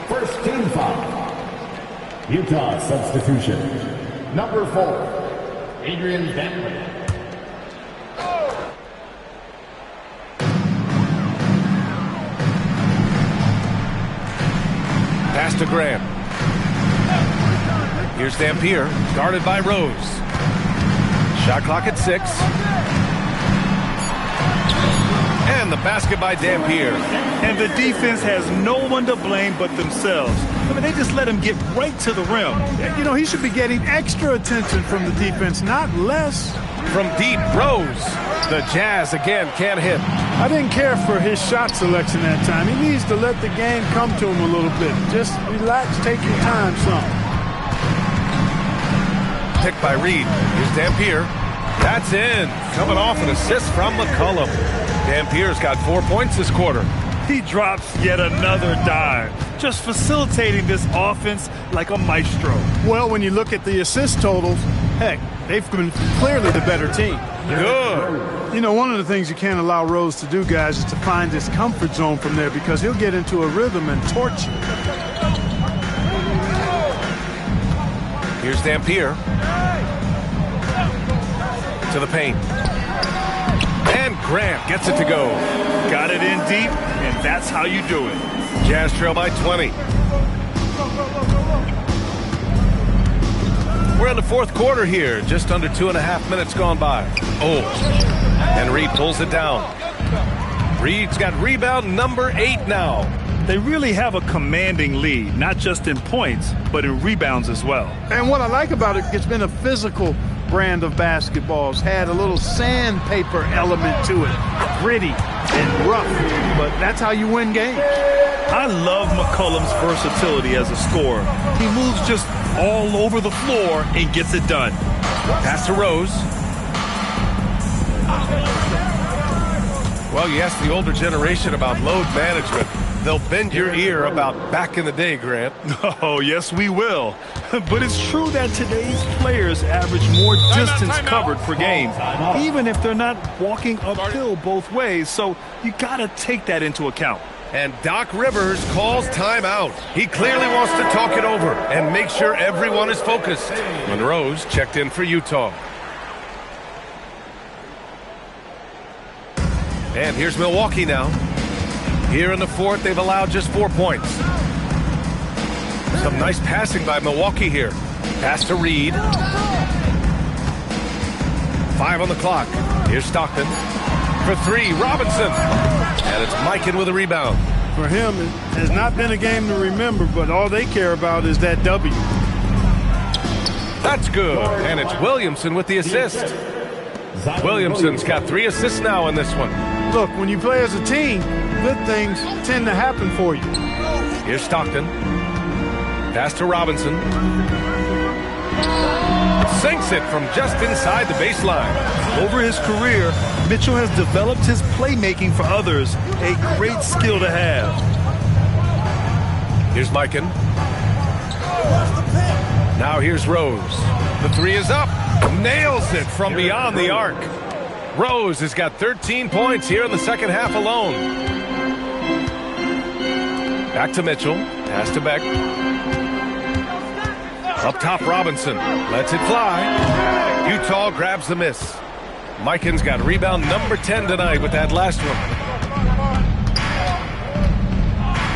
First team foul. Utah substitution. Number 4, Adrian Bentley. Pass to Graham. Here's Dampier, guarded by Rose. Shot clock at 6. And the basket by Dampier. And the defense has no one to blame but themselves. I mean, they just let him get right to the rim. You know, he should be getting extra attention from the defense, not less. From deep, Rose. The Jazz again can't hit. I didn't care for his shot selection that time. He needs to let the game come to him a little bit. Just relax, take your time some. Picked by Reed. Here's Dampier. That's in. Coming off an assist from McCollum. Dampier's got 4 points this quarter. He drops yet another dime, just facilitating this offense like a maestro. Well, when you look at the assist totals, heck, they've been clearly the better team. Good. You know, one of the things you can't allow Rose to do, guys, is to find his comfort zone from there because he'll get into a rhythm and torch you. Here's Dampier. To the paint. And Grant gets it to go. Got it in deep, and that's how you do it. Jazz trail by 20. We're in the 4th quarter here. Just under 2.5 minutes gone by. Oh, and Reed pulls it down. Reed's got rebound number 8 now. They really have a commanding lead, not just in points, but in rebounds as well. And what I like about it, it's been a physical brand of basketball. It's had a little sandpaper element to it. Gritty and rough, but that's how you win games. I love McCollum's versatility as a scorer. He moves just all over the floor and gets it done. Pass to Rose. Well, you ask the older generation about load management. They'll bend your ear about back in the day, Grant. Oh, yes, we will. But it's true that today's players average more distance covered per game, even if they're not walking uphill both ways. So you got to take that into account. And Doc Rivers calls timeout. He clearly wants to talk it over and make sure everyone is focused. Monroe's checked in for Utah. And here's Milwaukee now. Here in the 4th, they've allowed just 4 points. Some nice passing by Milwaukee here. Pass to Reed. 5 on the clock. Here's Stockton. For 3, Robinson. And it's Mikan with a rebound. For him, it has not been a game to remember, but all they care about is that W. That's good. And it's Williamson with the assist. Williamson's got 3 assists now in this one. Look, when you play as a team, good things tend to happen for you. Here's Stockton. Pass to Robinson. Sinks it from just inside the baseline. Over his career, Mitchell has developed his playmaking for others, a great skill to have. Here's Mikan. Now here's Rose. The 3 is up. Nails it from beyond the arc. Rose has got 13 points here in the second half alone. Back to Mitchell. Pass to Beck. Up top, Robinson. Lets it fly. Utah grabs the miss. Mikan's got rebound number 10 tonight with that last one.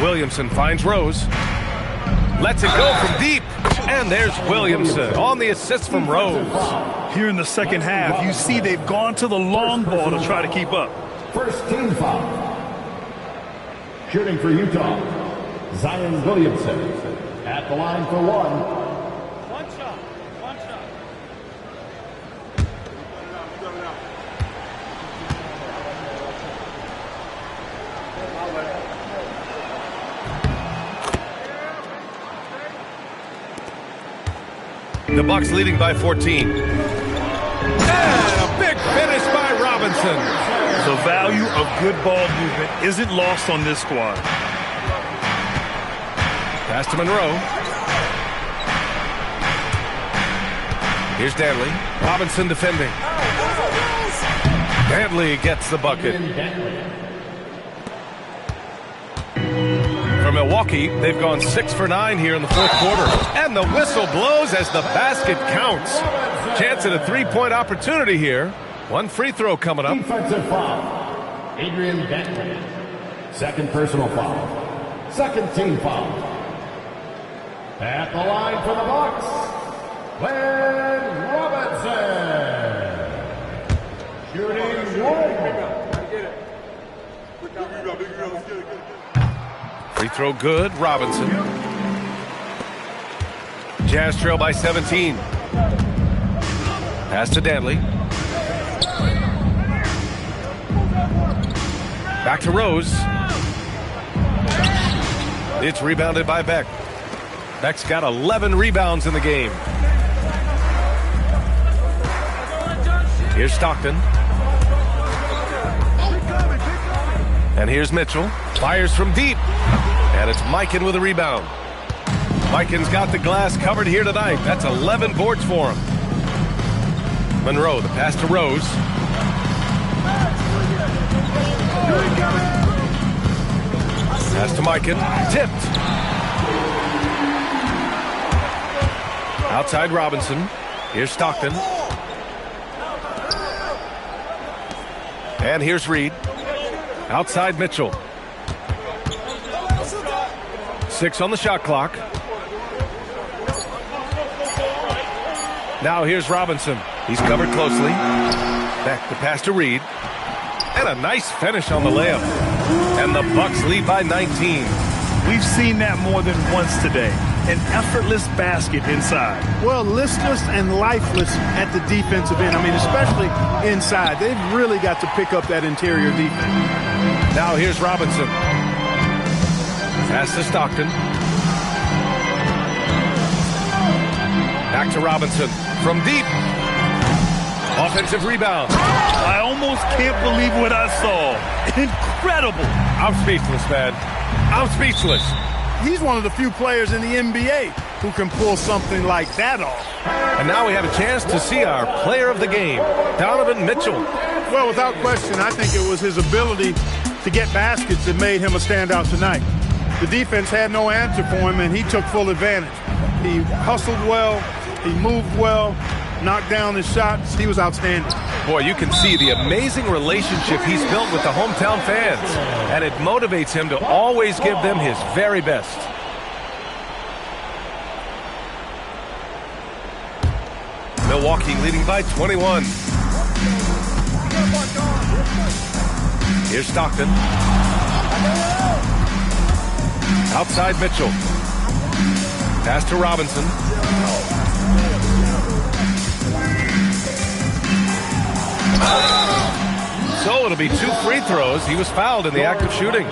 Williamson finds Rose. Lets it go from deep. And there's Williamson on the assist from Rose. Here in the second half, you see they've gone to the long ball to try to keep up. First team foul. Shooting for Utah, Zion Williamson at the line for one. The Bucks leading by 14. And a big finish by Robinson. The value of good ball movement isn't lost on this squad. Pass to Monroe. Here's Danley. Robinson defending. Danley gets the bucket. For Milwaukee, they've gone 6 for 9 here in the fourth quarter. And the whistle blows as the basket counts. Chance at a three-point opportunity here. One free throw coming up. Defensive foul. Adrian Dantley. Second personal foul. Second team foul. At the line for the Bucks, Glenn Robinson. Shooting one. Free throw good, Robinson. Jazz trail by 17. Pass to Danley. Back to Rose. It's rebounded by Beck. Beck's got 11 rebounds in the game. Here's Stockton. And here's Mitchell. Fires from deep. And it's Mikan with a rebound. Mikan's got the glass covered here tonight. That's 11 boards for him. Monroe, the pass to Rose. Pass to Mikan. Tipped. Outside Robinson. Here's Stockton. And here's Reed. Outside Mitchell. 6 on the shot clock. Now here's Robinson. He's covered closely. Back the pass to Reed. And a nice finish on the layup. And the Bucks lead by 19. We've seen that more than once today. An effortless basket inside. Well, listless and lifeless at the defensive end. I mean, especially inside. They've really got to pick up that interior defense. Now here's Robinson. Pass to Stockton. Back to Robinson. From deep. Offensive rebound. I almost can't believe what I saw. Incredible. I'm speechless, man. I'm speechless. He's one of the few players in the NBA who can pull something like that off. And now we have a chance to see our player of the game, Donovan Mitchell. Well, without question, I think it was his ability to get baskets that made him a standout tonight. The defense had no answer for him, and he took full advantage. He hustled well, he moved well, knocked down his shots. He was outstanding. Boy, you can see the amazing relationship he's built with the hometown fans, and it motivates him to always give them his very best. Milwaukee leading by 21. Here's Stockton. Outside Mitchell. Pass to Robinson. So it'll be 2 free throws. He was fouled in the act of shooting.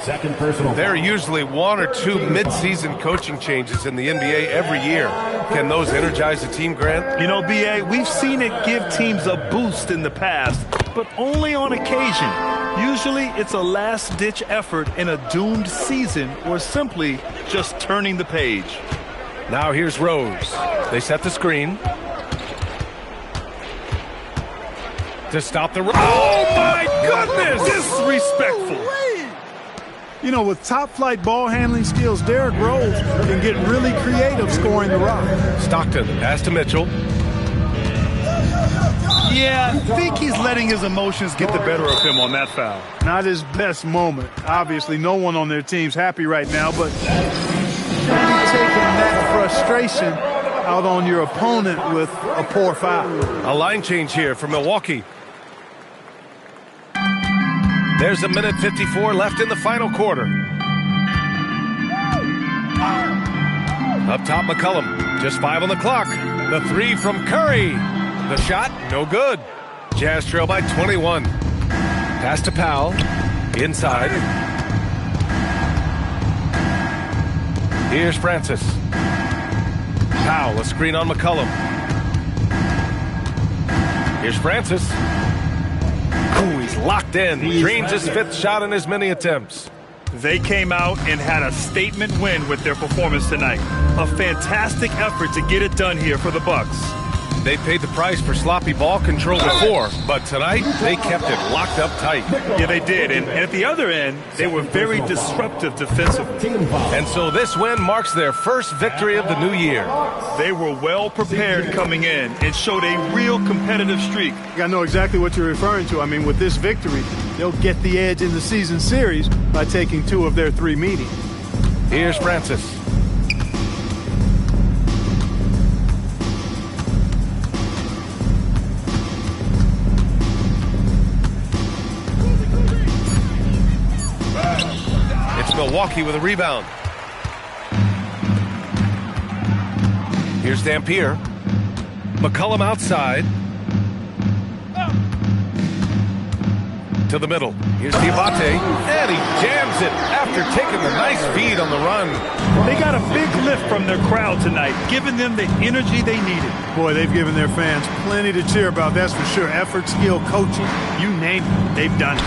Second personal. There are usually 1 or 2 mid-season coaching changes in the NBA every year. Can those energize a team, Grant? You know, B.A., we've seen it give teams a boost in the past, but only on occasion. Usually it's a last-ditch effort in a doomed season or simply just turning the page. Now here's Rose. They set the screen. to stop the run. Oh, my goodness! Disrespectful. You know, with top-flight ball handling skills, Derrick Rose can get really creative scoring the rock. Stockton, pass to Mitchell. Yeah, I think he's letting his emotions get the better of him on that foul. Not his best moment. Obviously, no one on their team's happy right now, but you're taking that frustration out on your opponent with a poor foul. A line change here for Milwaukee. There's a minute 54 left in the final quarter. Up top, McCollum. Just 5 on the clock. The 3 from Curry. The shot, no good. Jazz trail by 21. Pass to Powell. Inside. Here's Francis. Powell, a screen on McCollum. Here's Francis. Ooh, he's locked in. Drains his 5th shot in as many attempts. They came out and had a statement win with their performance tonight. A fantastic effort to get it done here for the Bucks. They paid the price for sloppy ball control before, but tonight they kept it locked up tight. Yeah, they did. And at the other end, they were very disruptive defensively. And so this win marks their first victory of the new year. They were well prepared coming in and showed a real competitive streak. I know exactly what you're referring to. I mean, with this victory, they'll get the edge in the season series by taking 2 of their 3 meetings. Here's Francis. Milwaukee with a rebound. Here's Dampier. McCollum outside. To the middle. Here's Diabate. And he jams it after taking the nice feed on the run. They got a big lift from their crowd tonight, giving them the energy they needed. Boy, they've given their fans plenty to cheer about, that's for sure. Effort, skill, coaching, you name it, they've done it.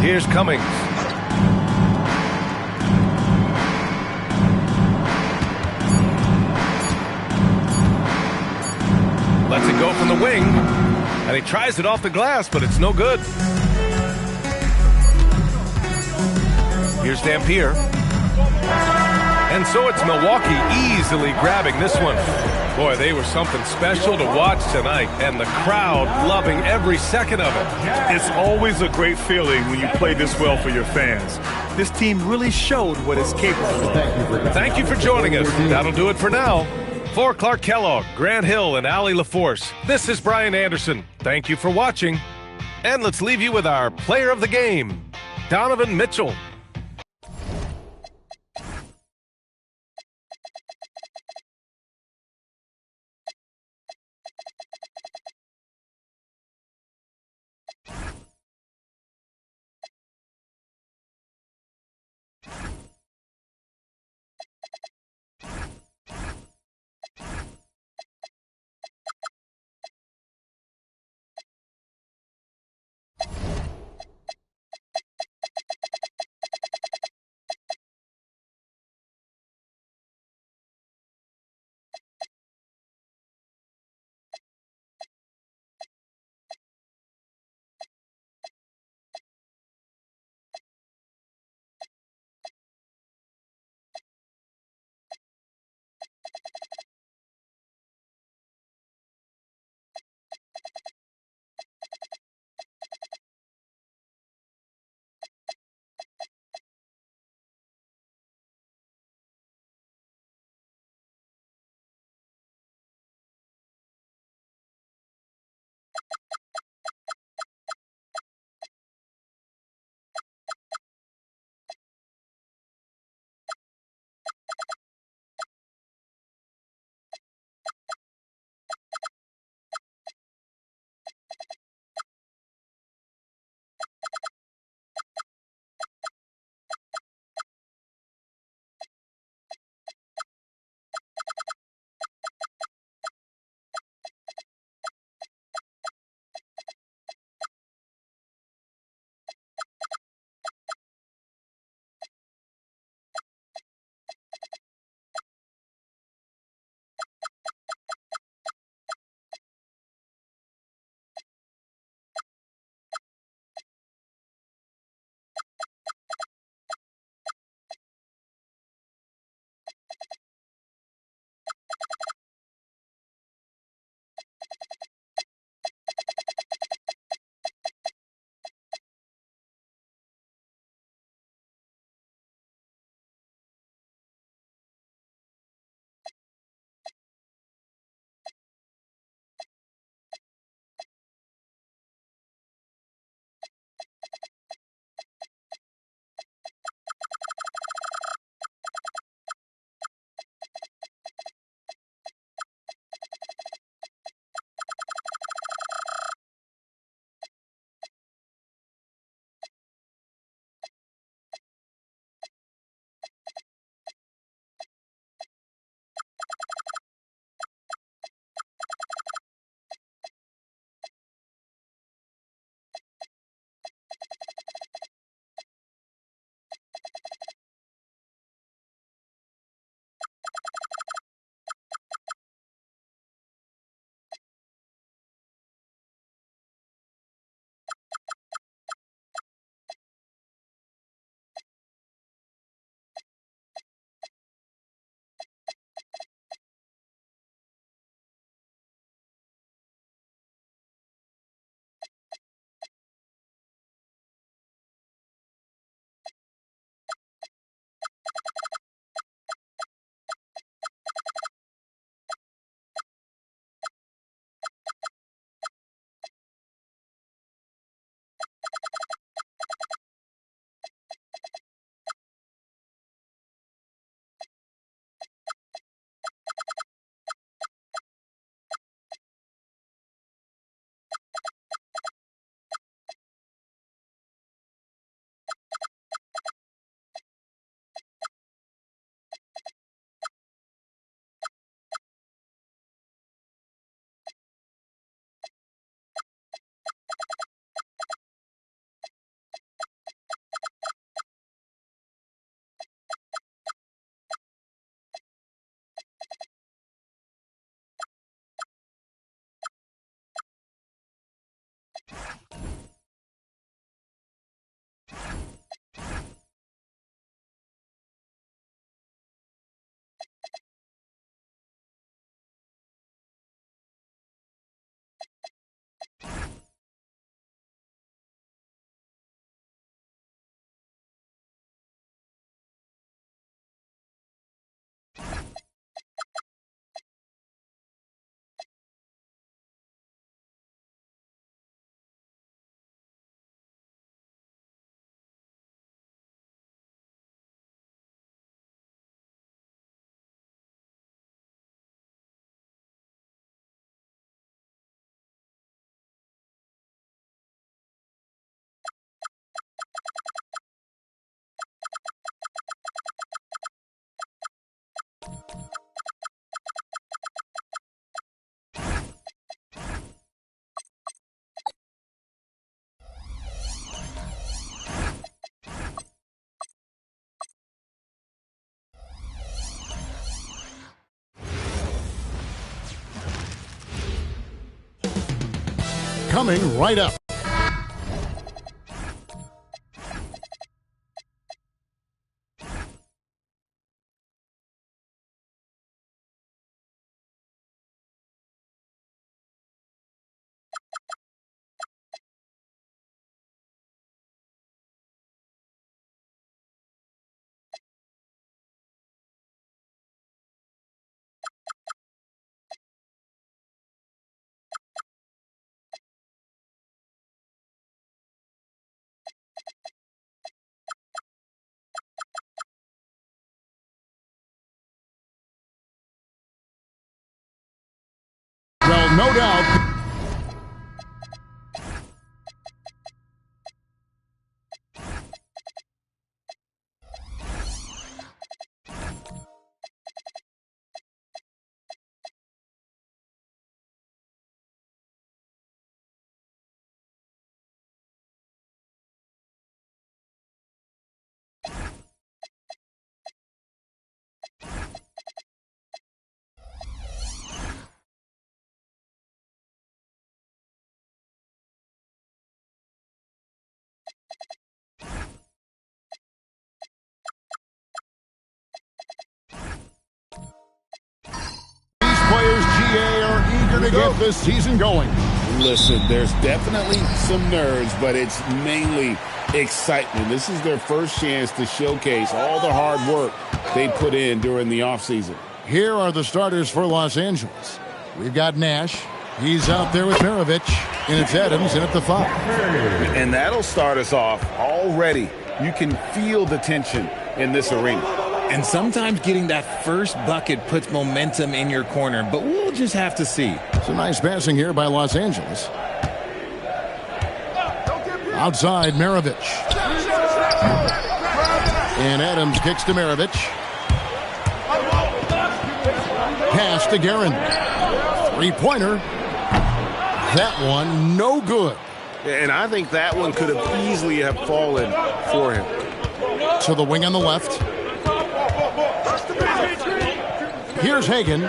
Here's Cummings. Lets it go from the wing, and he tries it off the glass, but it's no good. Here's Dampier. And so it's Milwaukee easily grabbing this one. Boy, they were something special to watch tonight, and the crowd loving every second of it. It's always a great feeling when you play this well for your fans. This team really showed what it's capable of. Thank you for joining us. That'll do it for now. For Clark Kellogg, Grant Hill, and Allie LaForce, this is Brian Anderson. Thank you for watching. And let's leave you with our player of the game, Donovan Mitchell. Coming right up. Well, no doubt. Players, GA, are eager to get this season going. Listen, there's definitely some nerves, but it's mainly excitement. This is their first chance to showcase all the hard work they put in during the offseason. Here are the starters for Los Angeles. We've got Nash. He's out there with Maravich. And it's Adams in at the 5. And that'll start us off already. You can feel the tension in this arena. And sometimes getting that first bucket puts momentum in your corner, but we'll just have to see. Some nice passing here by Los Angeles. Outside, Maravich. And Adams kicks to Maravich. Pass to Guerin. Three-pointer. That one, no good. And I think that one could have easily have fallen for him. To the wing on the left. Here's Hagan.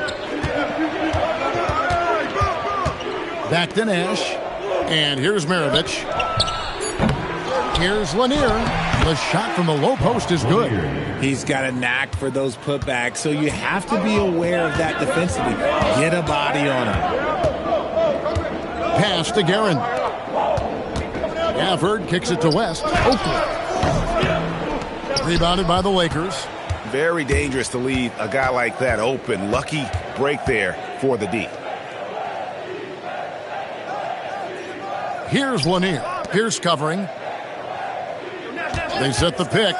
Back to Nash. And here's Maravich. Here's Lanier. The shot from the low post is good. He's got a knack for those putbacks, so you have to be aware of that defensively. Get a body on him. Pass to Guerin. Gafford kicks it to West. Oakland. Rebounded by the Lakers. Very dangerous to leave a guy like that open. Lucky break there for the D. Here's Lanier. Pierce covering. They set the pick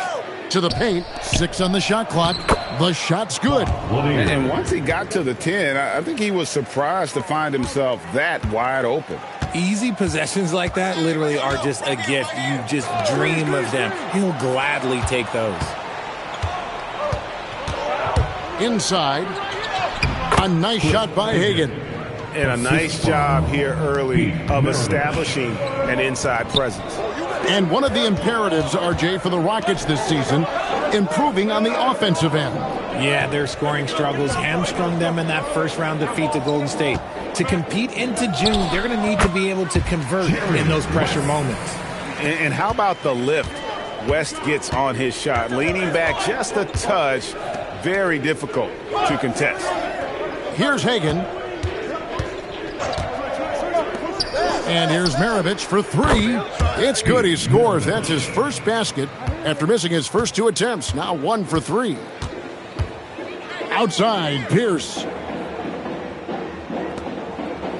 to the paint. 6 on the shot clock. The shot's good. And once he got to the 10, I think he was surprised to find himself that wide open. Easy possessions like that literally are just a gift. You just dream of them. He'll gladly take those. Inside. A nice shot by Hagan. And a nice job here early of establishing an inside presence. And one of the imperatives, RJ, for the Rockets this season improving on the offensive end. Yeah, their scoring struggles hamstrung them in that first-round defeat to Golden State. To compete into June, they're going to need to be able to convert in those pressure moments. And how about the lift West gets on his shot? Leaning back just a touch, very difficult to contest. Here's Hagan. And here's Maravich for three. It's good. He scores. That's his first basket after missing his first 2 attempts. Now 1 for 3. Outside, Pierce.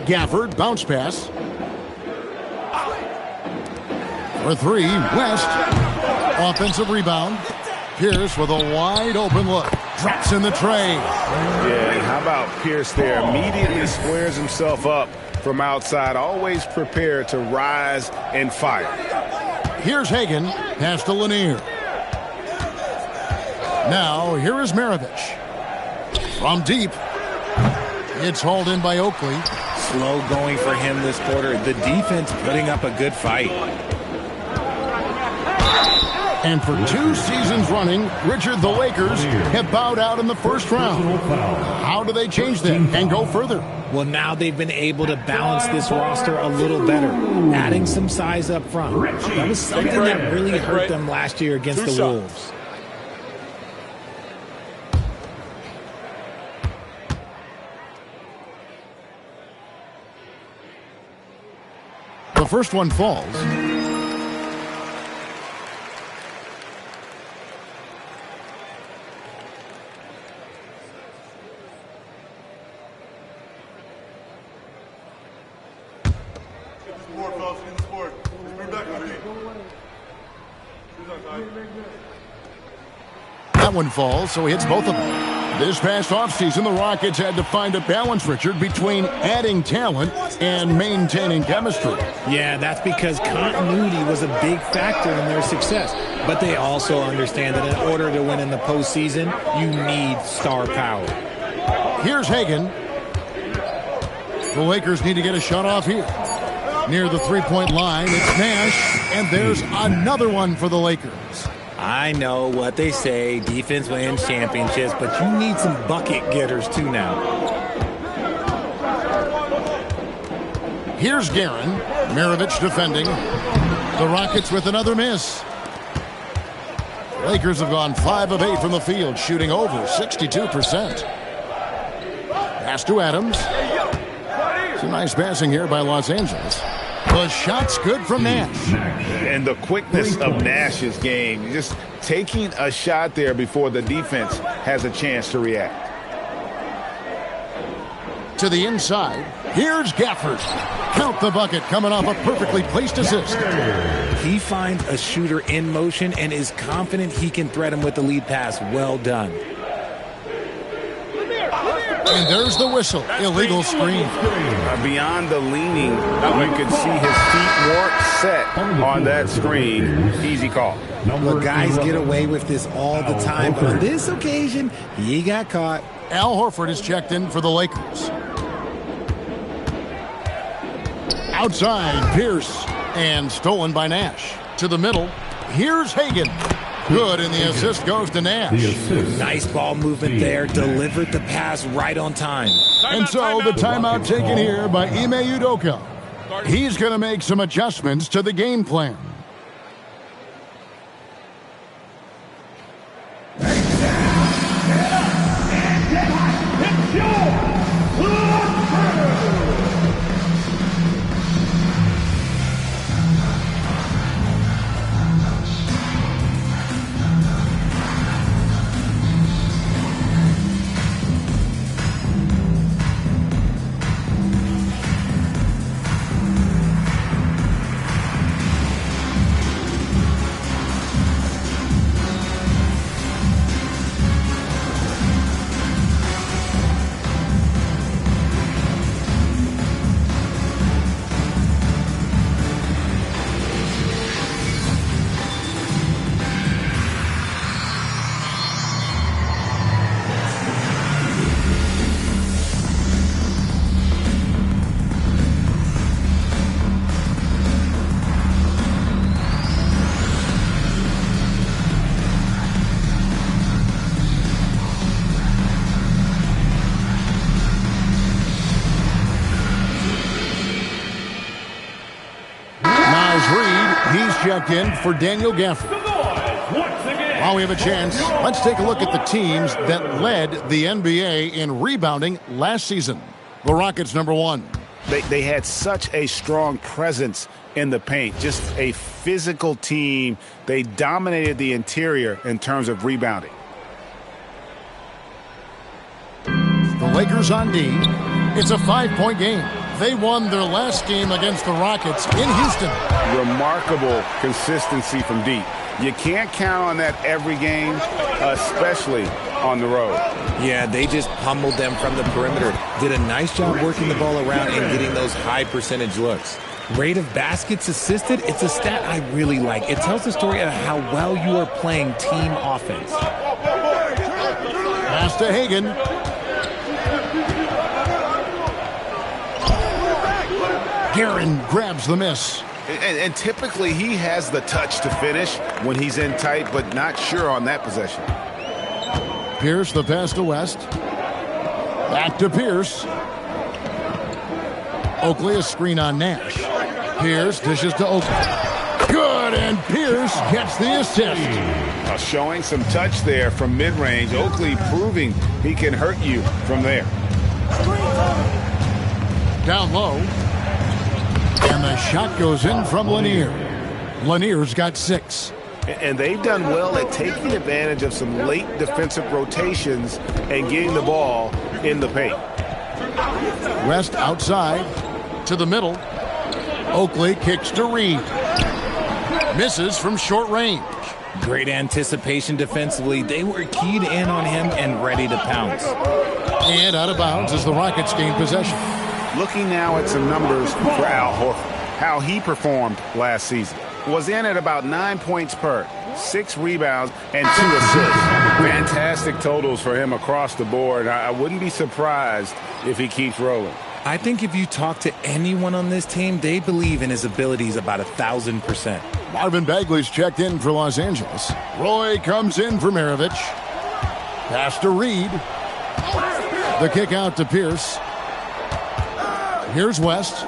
Gafford, bounce pass. For 3, West. Offensive rebound. Pierce with a wide open look. Drops in the tray. Yeah, and how about Pierce there? Immediately squares himself up from outside. Always prepared to rise and fire. Here's Hagan. Pass to Lanier. Now, here is Maravich. From deep. It's hauled in by Oakley. Slow going for him this quarter. The defense putting up a good fight. And for 2 seasons running, Richard, the Lakers have bowed out in the first round. How do they change that and go further? Well, now they've been able to balance this roster a little better, adding some size up front. That was something that really hurt them last year against the Wolves. The first one falls. That one falls, so he hits both of them. This past offseason, the Rockets had to find a balance, Richard, between adding talent and maintaining chemistry. Yeah, that's because continuity was a big factor in their success. But they also understand that in order to win in the postseason, you need star power. Here's Hagan. The Lakers need to get a shot off here. Near the three-point line, it's Nash, and there's another one for the Lakers. I know what they say, defense wins championships, but you need some bucket getters too now. Here's Guerin. Maravich defending. The Rockets with another miss. Lakers have gone 5 of 8 from the field, shooting over 62%. Pass to Adams. Some nice passing here by Los Angeles. The shot's good from Nash. And the quickness of Nash's game, just taking a shot there before the defense has a chance to react. To the inside, here's Gafford. Count the bucket coming off a perfectly placed assist. He finds a shooter in motion and is confident he can thread him with the lead pass. Well done. And there's the whistle. Illegal screen. Beyond the leaning, you could see his feet weren't set on that screen. Easy call. Look, guys get away with this all the time, but on this occasion, he got caught. Al Horford is checked in for the Lakers. Outside, Pierce. And stolen by Nash. To the middle. Here's Hagan. Good, and the assist goes to Nash. Nice ball movement there. Delivered the pass right on time. And so the timeout taken here by Ime Udoka. He's going to make some adjustments to the game plan. checked in for Daniel Gafford. While we have a chance, let's take a look at the teams that led the NBA in rebounding last season. The Rockets, number 1. They had such a strong presence in the paint, just a physical team. They dominated the interior in terms of rebounding. The Lakers on D. It's a 5-point game. They won their last game against the Rockets in Houston. Remarkable consistency from deep. You can't count on that every game, especially on the road. Yeah, they just pummeled them from the perimeter. Did a nice job working the ball around and getting those high percentage looks. Rate of baskets assisted, it's a stat I really like. It tells the story of how well you are playing team offense. Pass to Hagan. Guerin grabs the miss. And typically he has the touch to finish when he's in tight, but not sure on that possession. Pierce, the pass to West. Back to Pierce. Oakley, a screen on Nash. Pierce dishes to Oakley. Good, and Pierce gets the assist. Showing some touch there from mid-range. Oakley proving he can hurt you from there. Down low. And the shot goes in from Lanier. Lanier's got 6. And they've done well at taking advantage of some late defensive rotations and getting the ball in the paint. West outside to the middle. Oakley kicks to Reed. Misses from short range. Great anticipation defensively. They were keyed in on him and ready to pounce. And out of bounds as the Rockets gain possession. Looking now at some numbers for Al Horford, how he performed last season. Was in at about 9 points per, 6 rebounds, and 2 assists. Fantastic totals for him across the board. I wouldn't be surprised if he keeps rolling. I think if you talk to anyone on this team, they believe in his abilities about 1,000%. Marvin Bagley's checked in for Los Angeles. Roy comes in for Maravich. Pass to Reed. The kick out to Pierce. Here's West.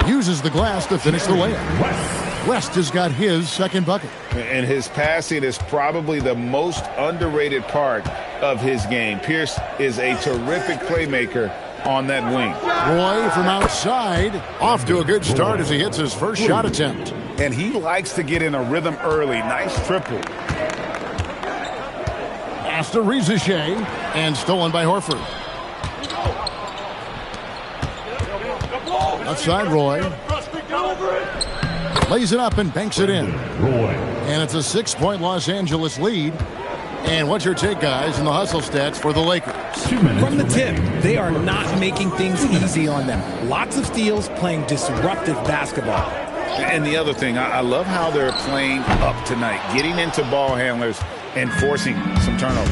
Uses the glass to finish the layup. West has got his second bucket. And his passing is probably the most underrated part of his game. Pierce is a terrific playmaker on that wing. Roy from outside. Off to a good start as he hits his first shot attempt. And he likes to get in a rhythm early. Nice triple. Pass to Rizichet, and stolen by Horford. Outside Roy. Lays it up and banks it in. And it's a 6-point Los Angeles lead. And what's your take, guys, in the hustle stats for the Lakers? From the tip, they are not making things easy on them. Lots of steals, playing disruptive basketball. And the other thing, I love how they're playing up tonight, getting into ball handlers and forcing some turnovers.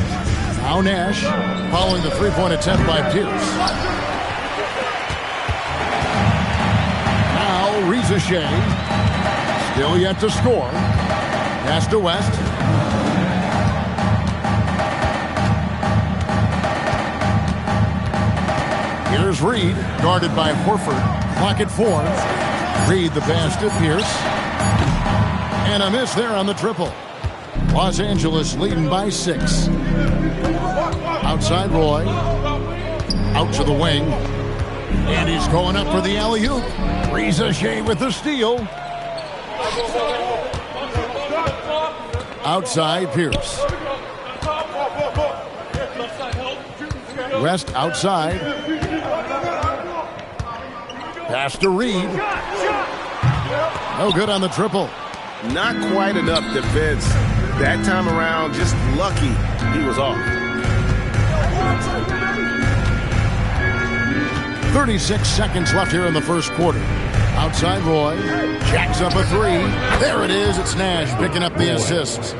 Now Nash following the three-point attempt by Pierce. Now Rizichet still yet to score. Pass to West. Here's Reed, guarded by Horford. Clock at 4. Reed the pass to Pierce. And a miss there on the triple. Los Angeles leading by 6. Outside Roy. Out to the wing. And he's going up for the alley-oop. Rizichet with the steal. Outside Pierce. West outside. Pass to Reed. No good on the triple. Not quite enough defense. That time around, just lucky he was off. 36 seconds left here in the first quarter. Outside Roy. Jacks up a 3. There it is. It's Nash picking up the assist.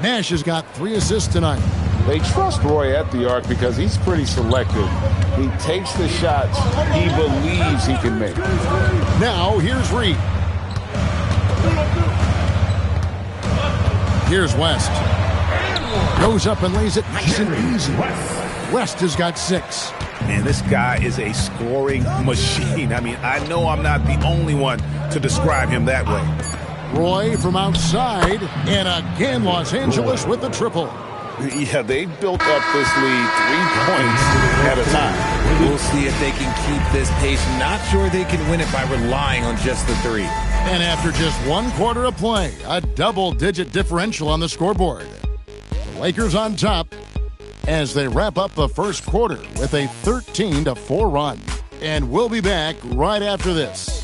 Nash has got 3 assists tonight. They trust Roy at the arc because he's pretty selective. He takes the shots he believes he can make. Now, here's Reed. Here's West. Goes up and lays it nice and easy. West has got 6. Man, this guy is a scoring machine. I mean, I know I'm not the only one to describe him that way. Roy from outside, and again Los Angeles with the triple. Yeah, they built up this lead 3 points at a time. We'll see if they can keep this pace. Not sure they can win it by relying on just the three. And after just 1 quarter of play, a double-digit differential on the scoreboard. The Lakers on top as they wrap up the first quarter with a 13-4 run. And we'll be back right after this.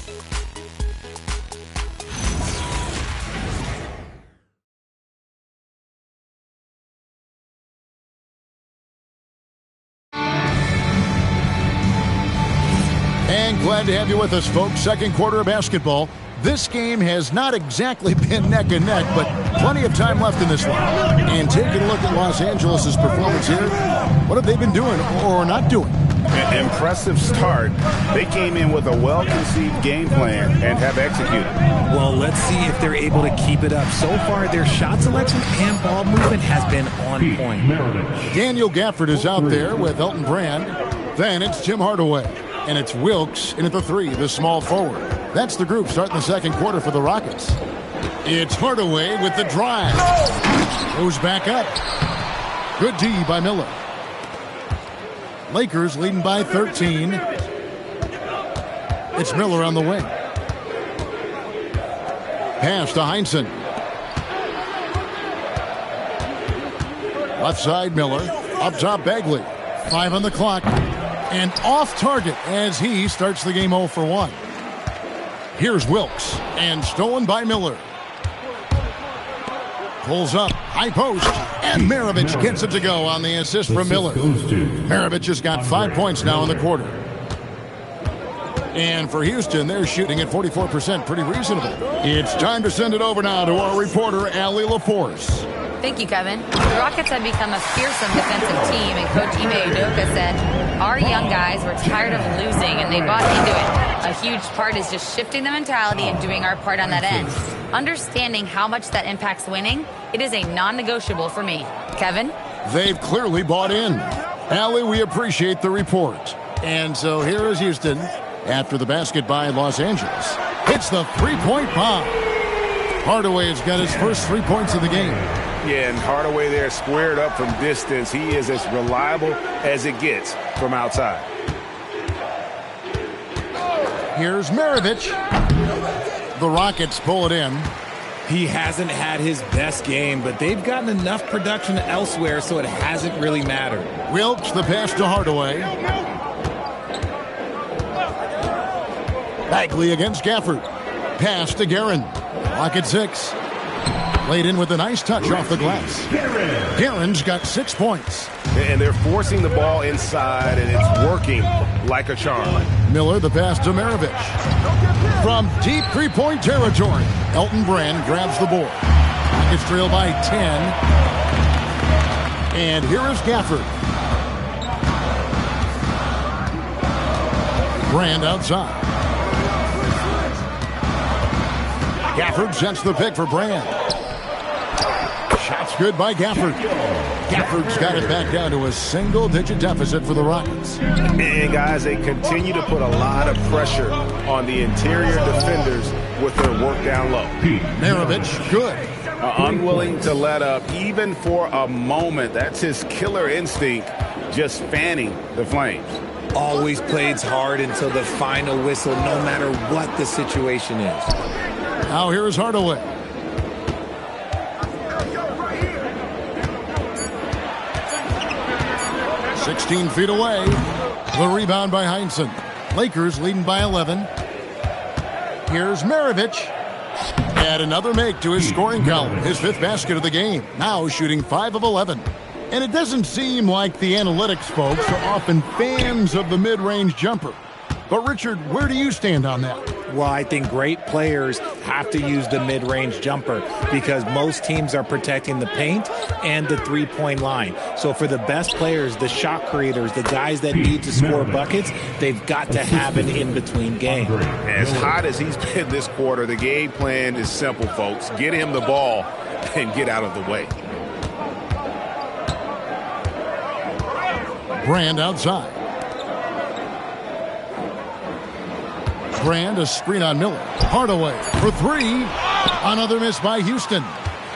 And glad to have you with us, folks. Second quarter of basketball. This game has not exactly been neck and neck, but plenty of time left in this one. And taking a look at Los Angeles' performance here, what have they been doing or not doing? An impressive start. They came in with a well-conceived game plan and have executed. Well, let's see if they're able to keep it up. So far, their shot selection and ball movement has been on point. Daniel Gafford is out there with Elton Brand. Then it's Tim Hardaway. And it's Wilkes in at the 3, the small forward. That's the group starting the second quarter for the Rockets. It's Hardaway with the drive. Goes back up. Good D by Miller. Lakers leading by 13. It's Miller on the wing. Pass to Heinsohn. Left side Miller. Up top Bagley. 5 on the clock. And off target as he starts the game 0 for 1. Here's Wilkes, and stolen by Miller. Pulls up, high post, and Maravich gets it to go on the assist from Miller. Maravich has got 5 points now in the quarter. And for Houston, they're shooting at 44%, pretty reasonable. It's time to send it over now to our reporter, Allie LaForce. Thank you, Kevin. The Rockets have become a fearsome defensive team, and Coach Ime Udoka said, our young guys were tired of losing, and they bought into it. A huge part is just shifting the mentality and doing our part on that end. Understanding how much that impacts winning, it is a non-negotiable for me. Kevin? They've clearly bought in. Allie, we appreciate the report. And so here is Houston after the basket by Los Angeles. It's the three-point bomb. Hardaway has got his first 3 points of the game. Yeah, and Hardaway there squared up from distance. He is as reliable as it gets from outside. Here's Maravich. The Rockets pull it in. He hasn't had his best game, but they've gotten enough production elsewhere, so it hasn't really mattered. Wilkes, the pass to Hardaway. Bagley against Gafford. Pass to Guerin. Lock at 6. Laid in with a nice touch off the glass. Guerin's got 6 points. And they're forcing the ball inside, and it's working like a charm. Miller, the pass to Maravich. From deep three-point territory, Elton Brand grabs the board. Rockets trail by 10. And here is Gafford. Brand outside. Gafford sets the pick for Brand. Shots good by Gafford. Gafford's got it back down to a single-digit deficit for the Rockets. And guys, they continue to put a lot of pressure on the interior defenders with their work down low. Maravich, good. Unwilling to let up even for a moment. That's his killer instinct, just fanning the flames. Always plays hard until the final whistle, no matter what the situation is. Now here's Hardaway. "16 feet away. The rebound by Heinsohn. Lakers leading by 11. Here's Maravich. Add another make to his scoring column. His 5th basket of the game. Now shooting 5 of 11. And it doesn't seem like the analytics folks are often fans of the mid-range jumper. But Richard, where do you stand on that? Well, I think great players have to use the mid-range jumper because most teams are protecting the paint and the three-point line. So for the best players, the shot creators, the guys that need to score buckets, they've got to have an in-between game. As hot as he's been this quarter, the game plan is simple, folks. Get him the ball and get out of the way. Brand outside. Brand, a screen on Miller. Hardaway for three. Another miss by Houston.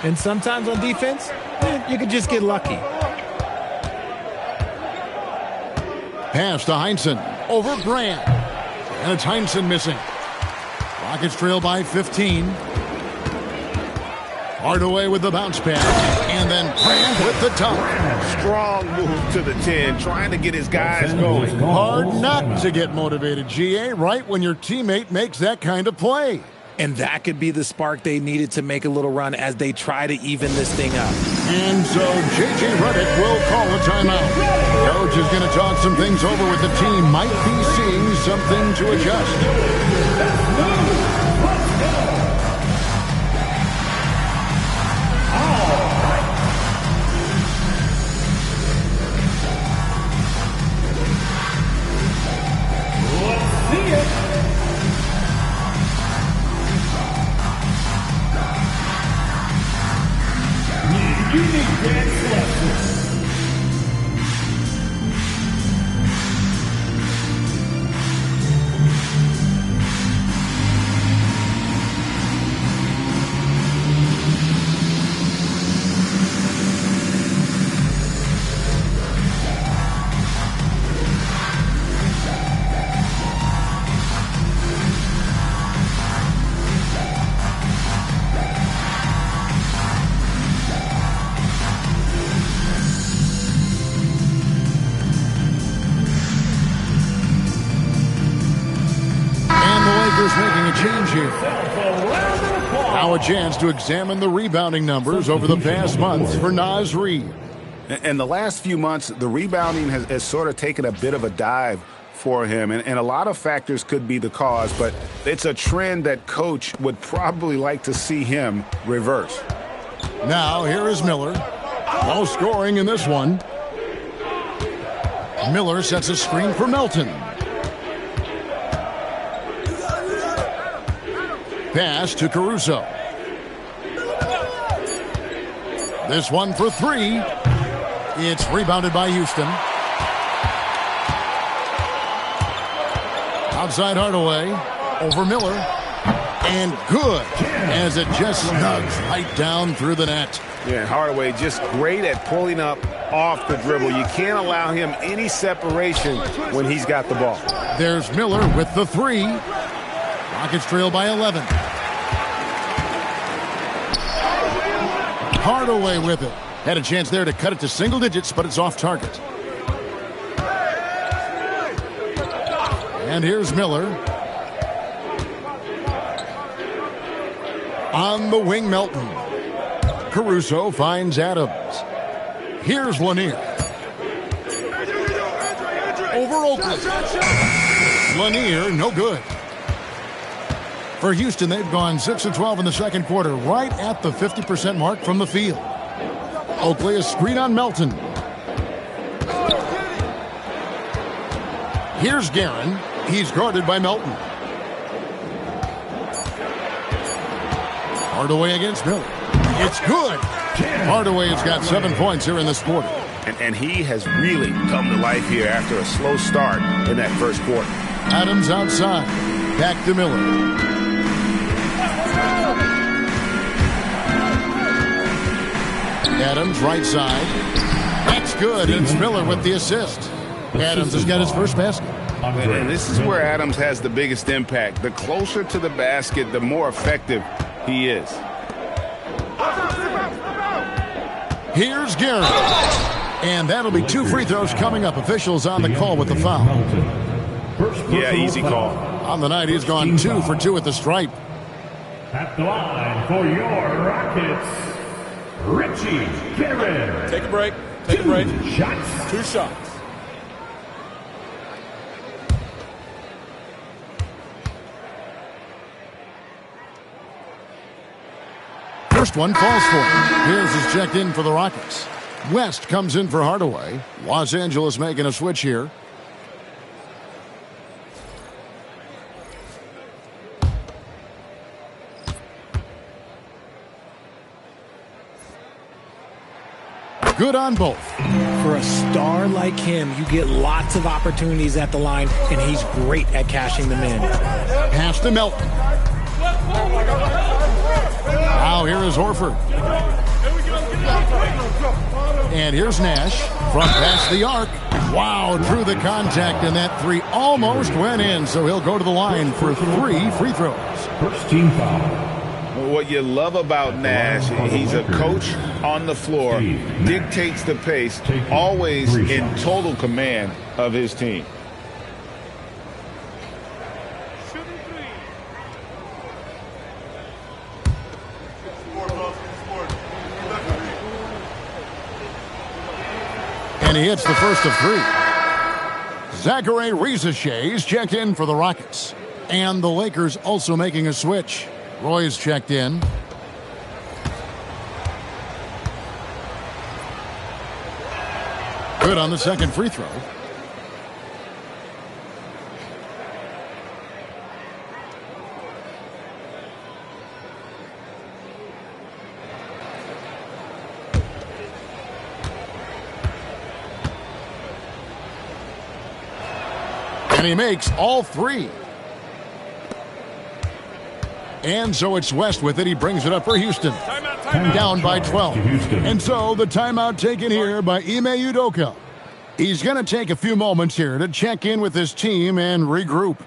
And sometimes on defense, you could just get lucky. Pass to Heinsohn over Brand. And it's Heinsohn missing. Rockets trail by 15. Hardaway with the bounce pass. And then Brand with the dunk. Strong move to the 10, trying to get his guys going. Hard not to get motivated, GA, right when your teammate makes that kind of play. And that could be the spark they needed to make a little run as they try to even this thing up. And so J.J. Redick will call a timeout. Coach is going to talk some things over with the team. Might be seeing something to adjust. Making a change here. Now a chance to examine the rebounding numbers over the past month for Naz Reid. In the last few months, the rebounding has sort of taken a bit of a dive for him, and a lot of factors could be the cause, but it's a trend that Coach would probably like to see him reverse. Now here is Miller. No scoring in this one. Miller sets a screen for Melton. Pass to Caruso. This one for three. It's rebounded by Houston. Outside Hardaway. Over Miller. And good. As it just snugs right down through the net. Yeah, Hardaway just great at pulling up off the dribble. You can't allow him any separation when he's got the ball. There's Miller with the three. Rockets trail by 11. Hardaway with it. Had a chance there to cut it to single digits, but it's off target. And here's Miller. On the wing, Melton. Caruso finds Adams. Here's Lanier. Over Oakley. Lanier, no good. For Houston, they've gone 6 of 12 in the second quarter, right at the 50% mark from the field. Oakley, a screen on Melton. Here's Guerin. He's guarded by Melton. Hardaway against Miller. It's good. Hardaway has got 7 points here in this quarter. And he has really come to life here after a slow start in that first quarter. Adams outside. Back to Miller. Adams right side. That's good. It's Miller with the assist. Adams has got his first basket. And this is where Adams has the biggest impact. The closer to the basket, the more effective he is. Here's Guerin. And that'll be 2 free throws coming up. Officials on the call with the foul. Yeah, easy call. On the night, he's gone 2 for 2 at the stripe. At the line for your Rockets, Richie Guerin. Take a break. Take a break. 2 shots. First one falls for him. Here's his checked in for the Rockets. West comes in for Hardaway. Los Angeles making a switch here. Good on both. For a star like him, you get lots of opportunities at the line, and he's great at cashing them in. Pass to Melton. Now here is Horford. And here's Nash from past the arc. Wow, through the contact, and that three almost went in, so he'll go to the line for 3 free throws. First team foul. What you love about Nash, he's a coach on the floor, dictates the pace, always in total command of his team. And he hits the first of 3. Zachary Risacher checked in for the Rockets. And the Lakers also making a switch. Roy's checked in. Good on the second free throw. And he makes all 3. And so it's West with it. He brings it up for Houston. Down by 12. And so the timeout taken here by Ime Udoka. He's going to take a few moments here to check in with his team and regroup.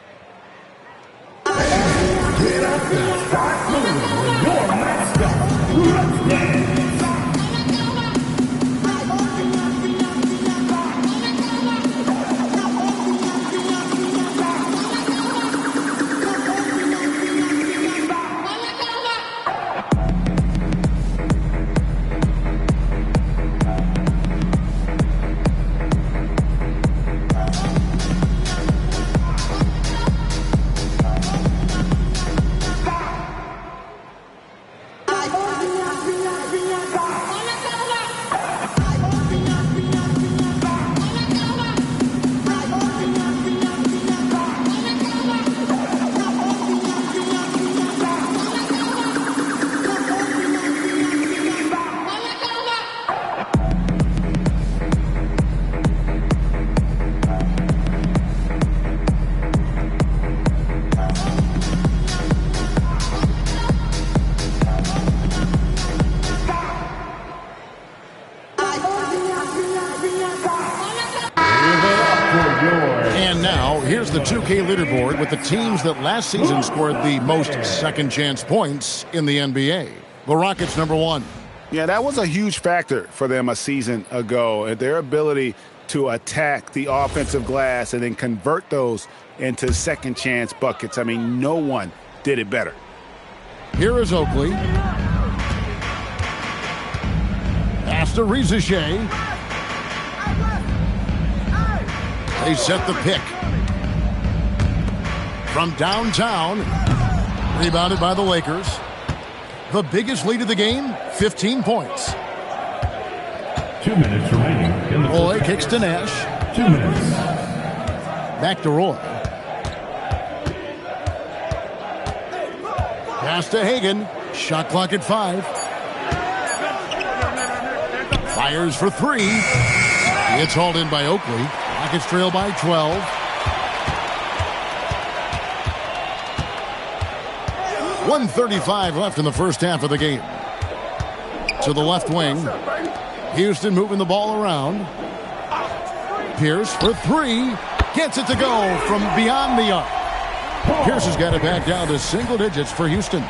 Here's the 2K leaderboard with the teams that last season scored the most second chance points in the NBA. The Rockets number 1. Yeah, that was a huge factor for them a season ago. Their ability to attack the offensive glass and then convert those into second chance buckets. I mean, no one did it better. Here is Oakley. Pass to Risacher. They set the pick. From downtown, rebounded by the Lakers. The biggest lead of the game, 15 points. 2 minutes remaining in the Roy kicks to Nash. 2 minutes. Back to Roy. Pass to Hagan. Shot clock at 5. Fires for 3. It's hauled in by Oakley. Rockets trail by 12. 1:35 left in the first half of the game. To the left wing. Houston moving the ball around. Pierce for 3. Gets it to go from beyond the arc. Pierce has got it back down to single digits for Houston.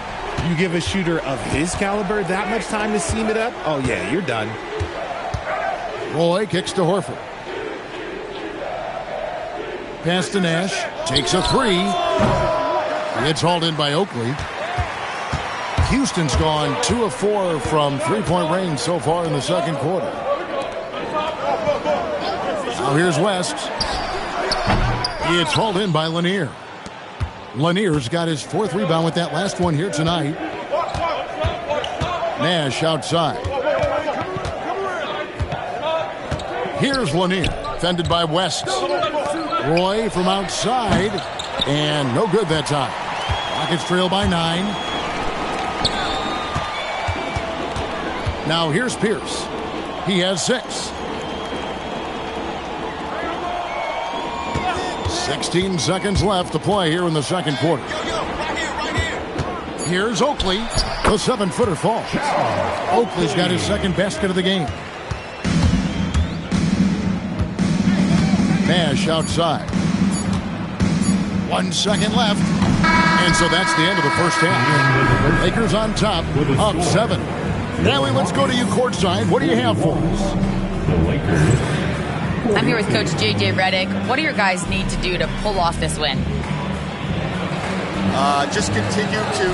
You give a shooter of his caliber that much time to seam it up? Oh, yeah, you're done. Roy kicks to Horford. Pass to Nash. Takes a 3. It's hauled in by Oakley. Houston's gone 2 of 4 from three-point range so far in the second quarter. Now here's West. It's hauled in by Lanier. Lanier's got his 4th rebound with that last one here tonight. Nash outside. Here's Lanier, fended by West. Roy from outside, and no good that time. Rockets trail by 9. Now here's Pierce. He has 6. 16 seconds left to play here in the second quarter. Here's Oakley. The 7-footer falls. Oakley's got his second basket of the game. Nash outside. 1 second left. And so that's the end of the first half. Lakers on top, up 7. Nally, let's go to you courtside. What do you have for us? The Lakers. I'm here with Coach J.J. Redick. What do your guys need to do to pull off this win? Just continue to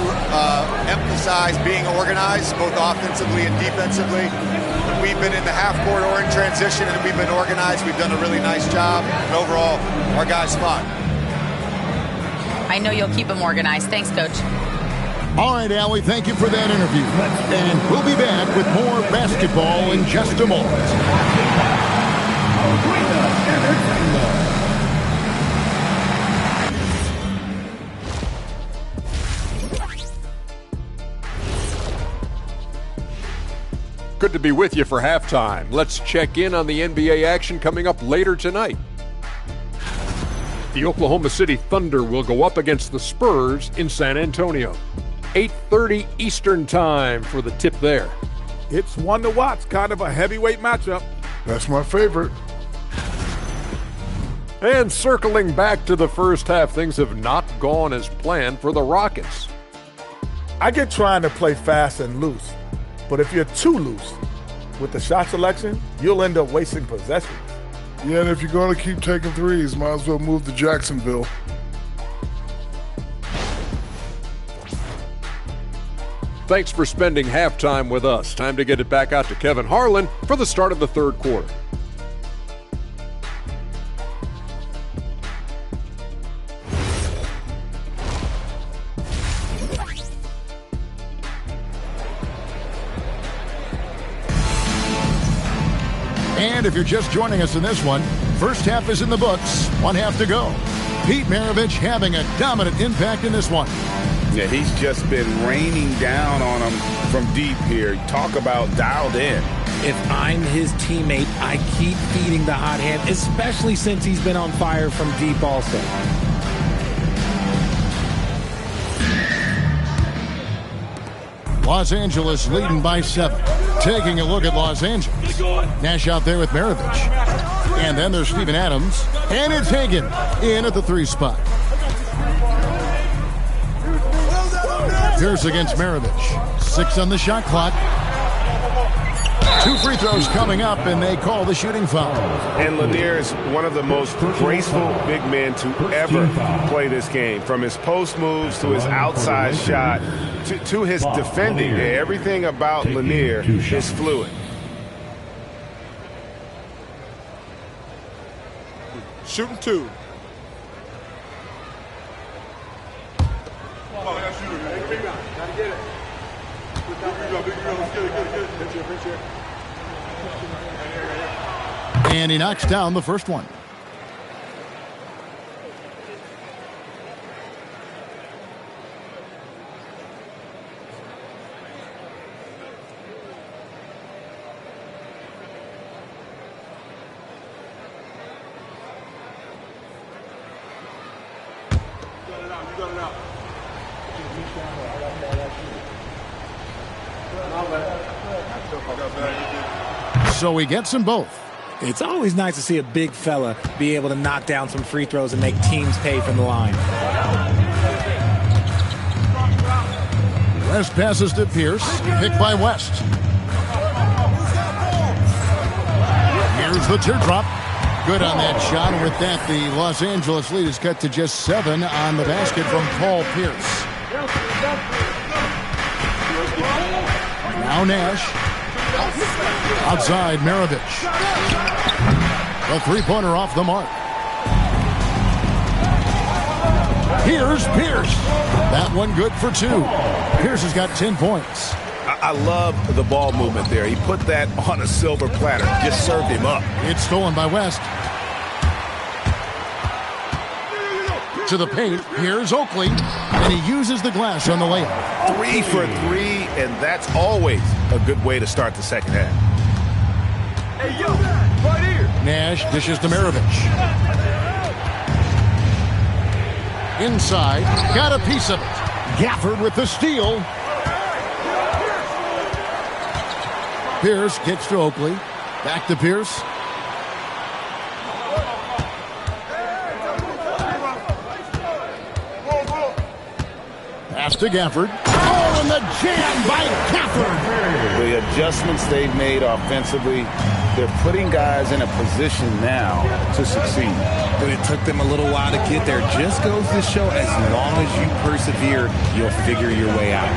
emphasize being organized, both offensively and defensively. We've been in the half-court or in transition, and we've been organized. We've done a really nice job. And overall, our guys fought. I know you'll keep them organized. Thanks, Coach. All right, Allie, thank you for that interview. And we'll be back with more basketball in just a moment. Good to be with you for halftime. Let's check in on the NBA action coming up later tonight. The Oklahoma City Thunder will go up against the Spurs in San Antonio. 8:30 Eastern time for the tip there. It's one to watch, kind of a heavyweight matchup. That's my favorite. And circling back to the first half, things have not gone as planned for the Rockets. I get trying to play fast and loose, but if you're too loose with the shot selection, you'll end up wasting possessions. Yeah, and if you're going to keep taking threes, might as well move to Jacksonville. Thanks for spending halftime with us. Time to get it back out to Kevin Harlan for the start of the third quarter. And if you're just joining us in this one, first half is in the books, 1 half to go. Pete Maravich having a dominant impact in this one. Yeah, he's just been raining down on him from deep here. Talk about dialed in. If I'm his teammate, I keep feeding the hot hand, especially since he's been on fire from deep also. Los Angeles leading by 7. Taking a look at Los Angeles. Nash out there with Maravich. And then there's Steven Adams. And it's Hagan in at the 3 spot. Pierce against Maravich. 6 on the shot clock. 2 free throws coming up, and they call the shooting foul. And Lanier is one of the most graceful big men to ever play this game. From his post moves to his outside shot to his defending. Everything about Lanier is fluid. Shooting 2. And he knocks down the first one. So he gets them both. It's always nice to see a big fella be able to knock down some free throws and make teams pay from the line. West passes to Pierce. Picked by West. Here's the teardrop. Good on that shot. And with that, the Los Angeles lead is cut to just 7 on the basket from Paul Pierce. Now Nash. Outside Maravich. A 3-pointer off the mark. Here's Pierce. That one good for 2. Pierce has got 10 points. I love the ball movement there. He put that on a silver platter. Just served him up. It's stolen by West. To the paint. Here's Oakley. And he uses the glass on the layup. 3 for 3, and that's always a good way to start the second half. Hey, yo, right here. Nash dishes to Maravich. Inside, got a piece of it. Gafford with the steal. Pierce gets to Oakley. Back to Pierce. Pass to Gafford. Oh, and the jam by Gafford. The adjustments they've made offensively, they're putting guys in a position now to succeed. But it took them a little while to get there. Just goes to show as long as you persevere, you'll figure your way out.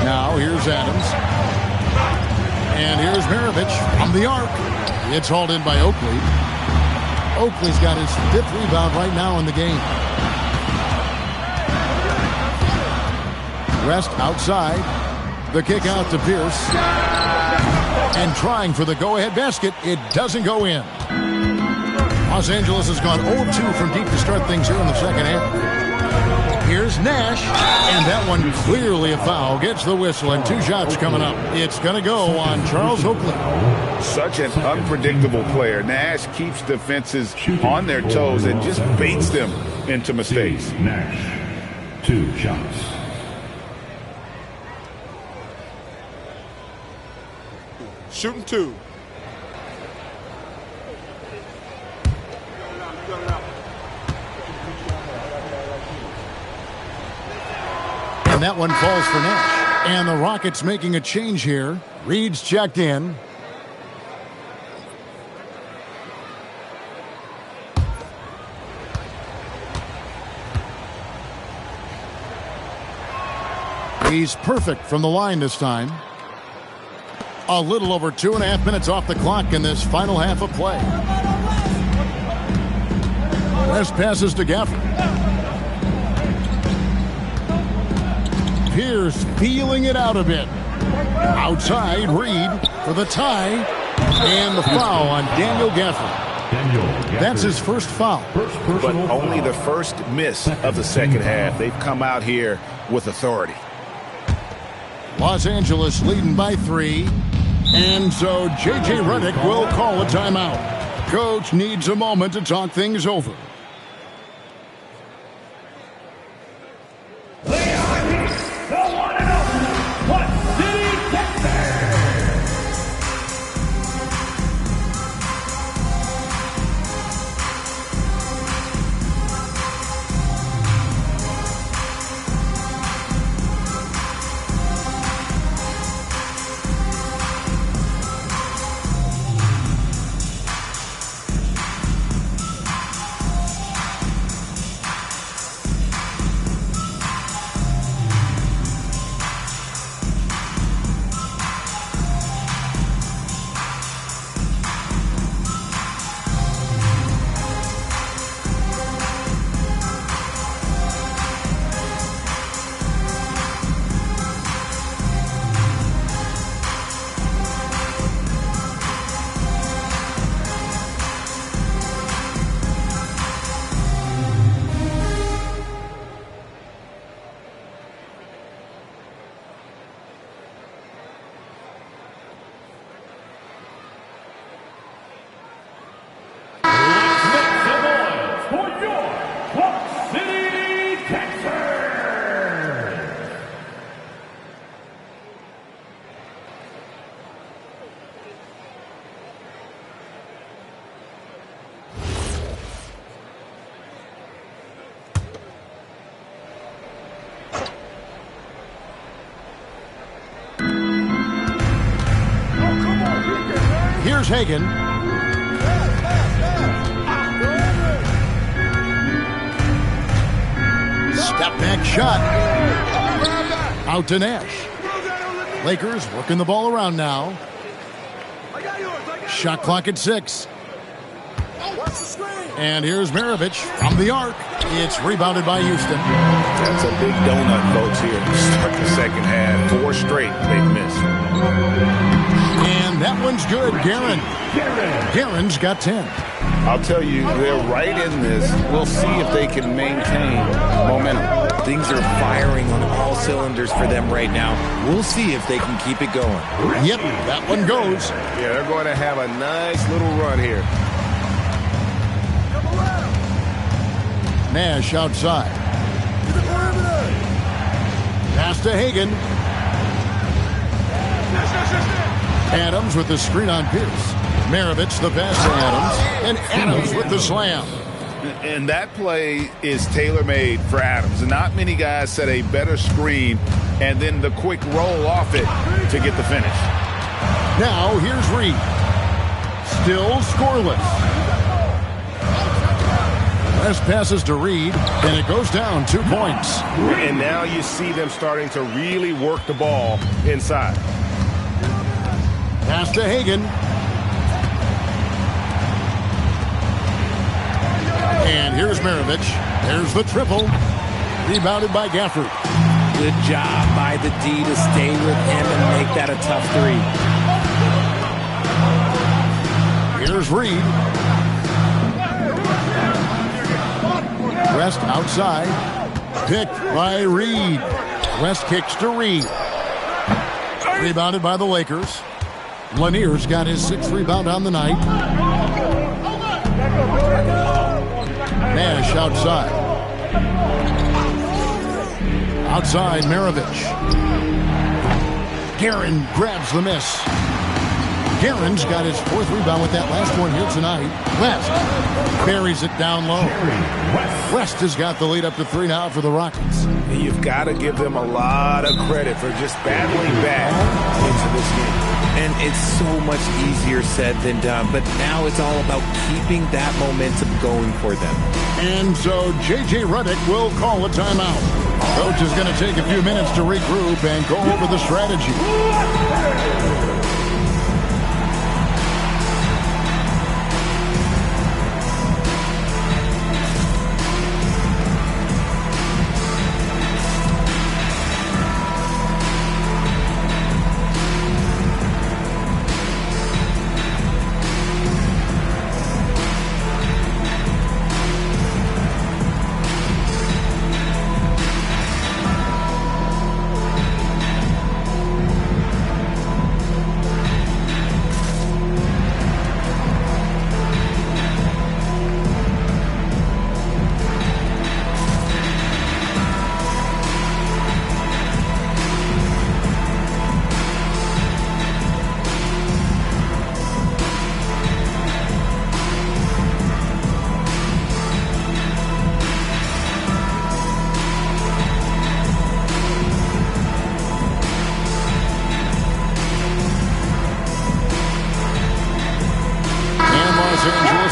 Now here's Adams. And here's Maravich from the arc. It's hauled in by Oakley. Oakley's got his 5th rebound right now in the game. West outside. The kick out to Pierce. And trying for the go-ahead basket. It doesn't go in. Los Angeles has gone 0-2 from deep to start things here in the second half. Here's Nash. And that one clearly a foul. Gets the whistle and 2 shots coming up. It's going to go on Charles Oakley. Such an unpredictable player. Nash keeps defenses on their toes and just baits them into mistakes. Nash, 2 shots. Shooting 2. And that one falls for Nash. And the Rockets making a change here. Reed's checked in. He's perfect from the line this time. A little over 2.5 minutes off the clock in this final half of play. West passes to Gafford. Pierce feeling it out a bit. Outside, Reed for the tie. And the foul on Daniel Gafford. That's his first foul. But only the first miss of the second half. They've come out here with authority. Los Angeles leading by 3. And so J.J. Redick will call a timeout. Coach needs a moment to talk things over. Here's Hagan. Step back shot. Out to Nash. Lakers working the ball around now. Shot clock at 6. And here's Maravich from the arc. It's rebounded by Houston. That's a big donut, folks, here to start the second half. 4 straight they've missed. And that one's good, Guerin. Guerin's got 10. I'll tell you, they're right in this. We'll see if they can maintain momentum. Things are firing on all cylinders for them right now. We'll see if they can keep it going. Yep, that one goes. Yeah, they're going to have a nice little run here. Nash outside. to Hagan. Adams with the screen on Pierce. Maravich the pass to Adams. And Adams with the slam. And that play is tailor-made for Adams. Not many guys set a better screen and then the quick roll off it to get the finish. Now here's Reed. Still scoreless. West passes to Reed, and it goes down 2 points. And now you see them starting to really work the ball inside. Pass to Hagan. And here's Maravich. There's the triple. Rebounded by Gafford. Good job by the D to stay with him and make that a tough three. Here's Reed. West outside. Picked by Reed. West kicks to Reed. Rebounded by the Lakers. Lanier's got his 6th rebound on the night. Nash outside. Outside, Maravich. Guerin grabs the miss. Guerin's got his 4th rebound with that last one here tonight. West buries it down low. West has got the lead up to 3 now for the Rockets. And you've got to give them a lot of credit for just battling back into this game. And it's so much easier said than done, but now it's all about keeping that momentum going for them. And so J.J. Redick will call a timeout. Coach is going to take a few minutes to regroup and go over the strategy.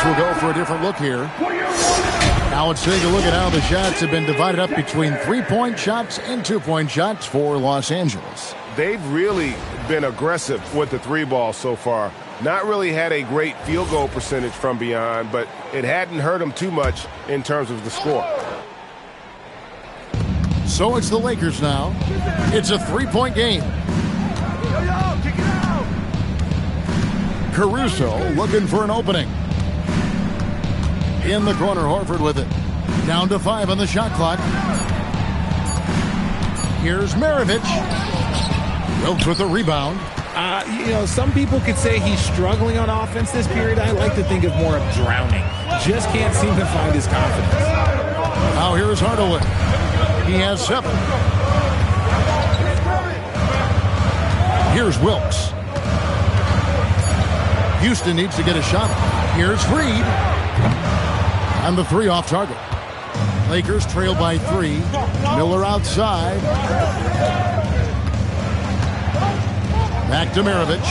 Will go for a different look here. Now let's take a look at how the shots have been divided up between 3-point shots and 2-point shots for Los Angeles. They've really been aggressive with the 3-ball so far. Not really had a great field goal percentage from beyond, but it hadn't hurt them too much in terms of the score. So it's the Lakers now. It's a 3-point game. Caruso looking for an opening. In the corner, Horford with it. Down to 5 on the shot clock. Here's Maravich. Wilkes with the rebound. Some people could say he's struggling on offense this period. I like to think of more of drowning. Just can't seem to find his confidence. Now here's Hardaway. He has 7. Here's Wilkes. Houston needs to get a shot. Here's Reed. And the 3 off target. Lakers trail by 3. Miller outside. Back to Maravich.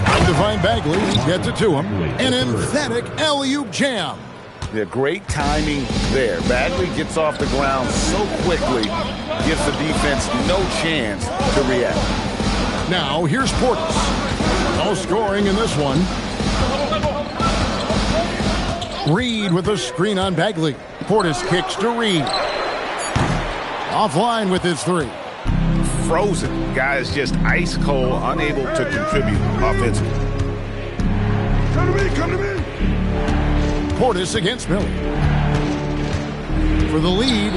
Trying to find Bagley. Gets it to him. An emphatic alley-oop jam. Yeah, great timing there. Bagley gets off the ground so quickly, gives the defense no chance to react. Now here's Portis. No scoring in this one. Reed with a screen on Bagley. Portis kicks to Reed. Offline with his 3. Frozen. Guys just ice cold, unable to contribute offensively. Come to me, come to me. Portis against Miller. For the lead.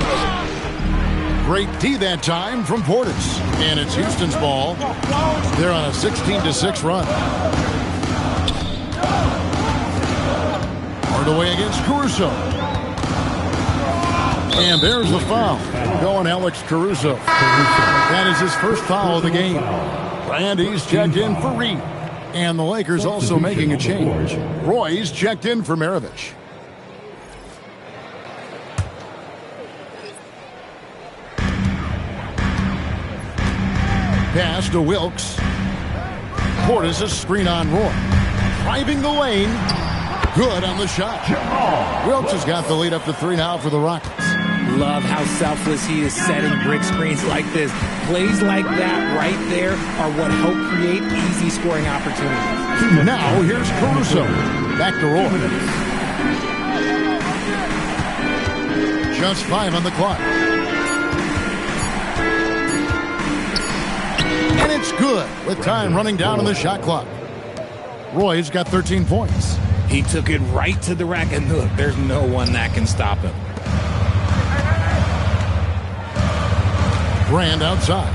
Great D that time from Portis. And it's Houston's ball. They're on a 16-6 run. Hardaway against Caruso. And there's the foul. Going Alex Caruso. That is his first foul of the game. And he's checked in for Reed. And the Lakers also making a change. Roy's checked in for Maravich. Pass to Wilkes. Portis' screen on Roy. Driving the lane. Good on the shot. Wilkes has got the lead up to 3 now for the Rockets. Love how selfless he is setting brick screens like this. Plays like that right there are what help create easy scoring opportunities. Now here's Caruso. Back to Roy. Just 5 on the clock. And it's good with time running down on the shot clock. Roy's got 13 points. He took it right to the rack, and look, there's no one that can stop him. Brand outside.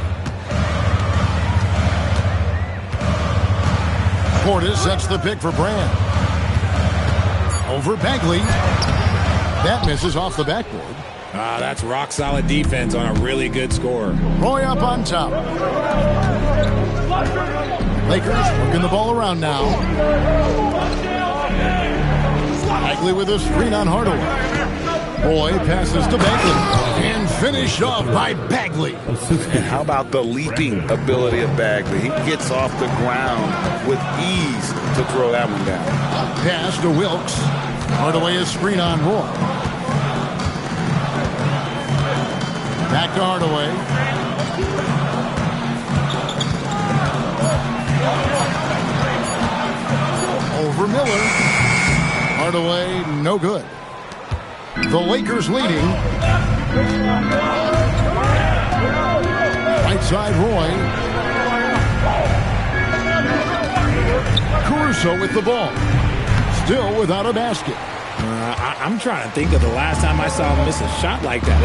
Portis sets the pick for Brand. Over Bagley. That misses off the backboard. That's rock-solid defense on a really good score. Roy up on top. Lakers working the ball around now. Bagley with a screen on Hardaway. Roy passes to Bagley. And finished off by Bagley. And how about the leaping ability of Bagley? He gets off the ground with ease to throw that one down. Pass to Wilkes. Hardaway is screen on Roy. Back to Hardaway. Over Miller. Hardaway, no good. The Lakers leading. Right side, Roy. Caruso with the ball. Still without a basket. I'm trying to think of the last time I saw him miss a shot like that.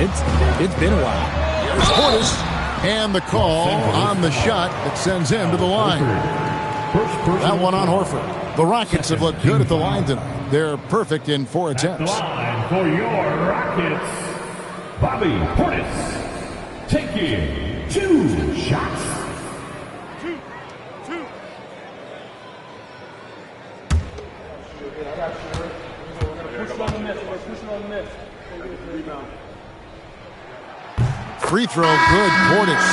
It's been a while. Here's Portis. And the call on the shot that sends him to the line. That one on Horford. The Rockets have looked good at the line tonight. They're perfect in 4 attempts. For your Rockets, Bobby Portis taking 2 shots. Free throw good, Portis.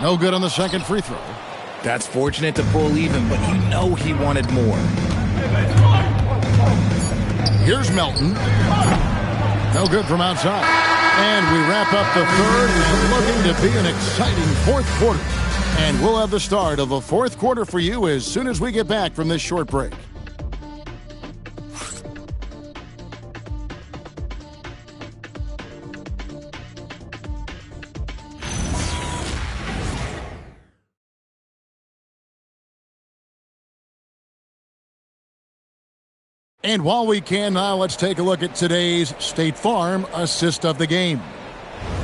No good on the second free throw. That's fortunate to pull even, but you know he wanted more. Here's Melton. No good from outside. And we wrap up the third. It's looking to be an exciting fourth quarter. And we'll have the start of the fourth quarter for you as soon as we get back from this short break. And while we can now, let's take a look at today's State Farm assist of the game.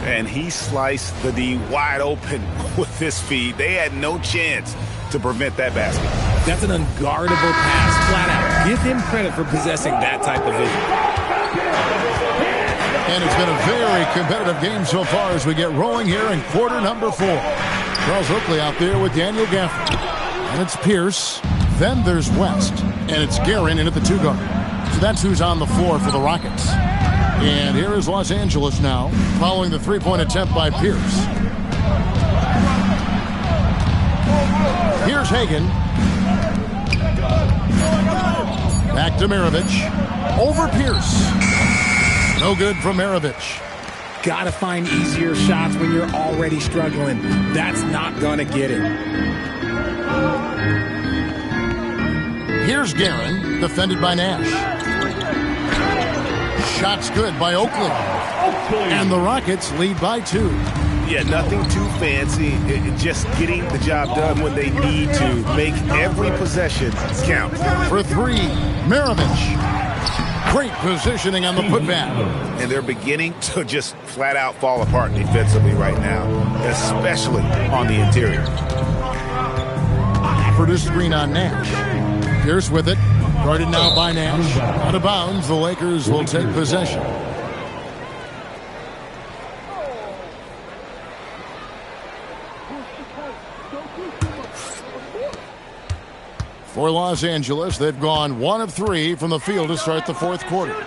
And he sliced the D wide open with his feet. They had no chance to prevent that basket. That's an unguardable pass, flat out. Give him credit for possessing that type of vision. And it's been a very competitive game so far as we get rolling here in quarter number 4. Charles Oakley out there with Daniel Gafford. And it's Pierce. Then there's West. And it's Guerin in at the 2 guard. So that's who's on the floor for the Rockets. And here is Los Angeles now, following the 3-point attempt by Pierce. Here's Hagan. Back to Maravich. Over Pierce. No good from Maravich. Gotta find easier shots when you're already struggling. That's not gonna get it. Here's Guerin, defended by Nash. Shots good by Oakley. And the Rockets lead by 2. Yeah, nothing too fancy. Just getting the job done when they need to. Make every possession count. For three, Maravich. Great positioning on the putback. And they're beginning to just flat out fall apart defensively right now, especially on the interior. Produced screen on Nash. Pierce with it. Guarded now by Nash. Out of bounds, the Lakers will take possession. For Los Angeles, they've gone 1 of 3 from the field to start the fourth quarter.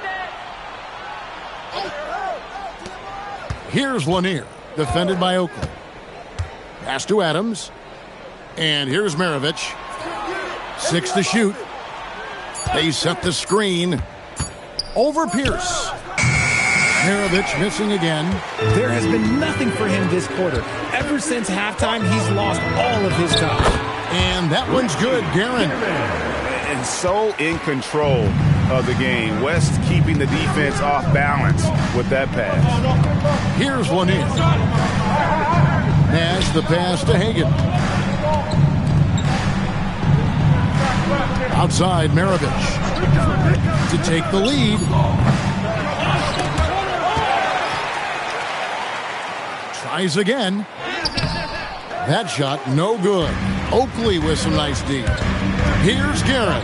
Here's Lanier, defended by Oakley. Pass to Adams. And here's Maravich. 6 to shoot. They set the screen. Over Pierce. Maravich missing again. There has been nothing for him this quarter. Ever since halftime, he's lost all of his touch. And that one's good, Guerin. And so in control of the game. West keeping the defense off balance with that pass. Here's Lanier. Nash the pass to Hagan. Outside, Maravich to take the lead. Tries again. That shot, no good. Oakley with some nice D. Here's Guerin.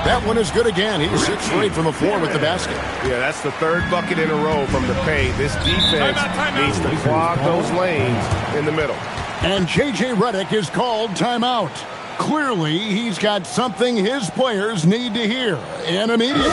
That one is good again. He's 6 straight from the floor with the basket. Yeah, that's the 3rd bucket in a row from the paint. This defense needs to clog those lanes in the middle. And J.J. Redick is called timeout. Clearly, he's got something his players need to hear, and immediately.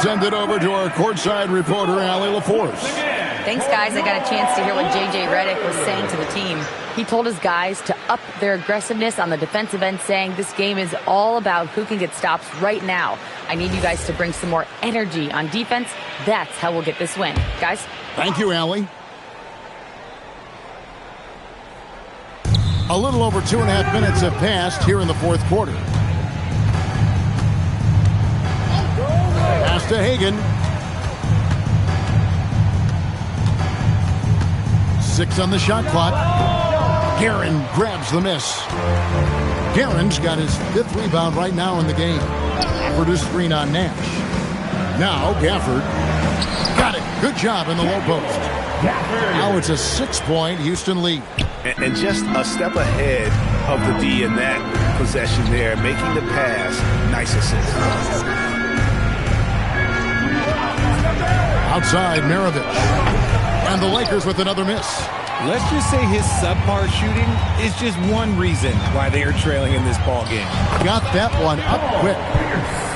Send it over to our courtside reporter, Allie LaForce. Thanks, guys. I got a chance to hear what J.J. Redick was saying to the team. He told his guys to up their aggressiveness on the defensive end, saying this game is all about who can get stops right now. I need you guys to bring some more energy on defense. That's how we'll get this win. Guys? Thank you, Allie. A little over 2.5 minutes have passed here in the fourth quarter. Pass to Hagan. 6 on the shot clock. Guerin grabs the miss. Guerin's got his 5th rebound right now in the game. Produced screen on Nash. Now Gafford. Got it. Good job in the low post. Now it's a 6-point Houston lead. And just a step ahead of the D in that possession there, making the pass. Nice assist. Outside, Maravich. And the Lakers with another miss. Let's just say his subpar shooting is just one reason why they are trailing in this ball game. Got that one up quick.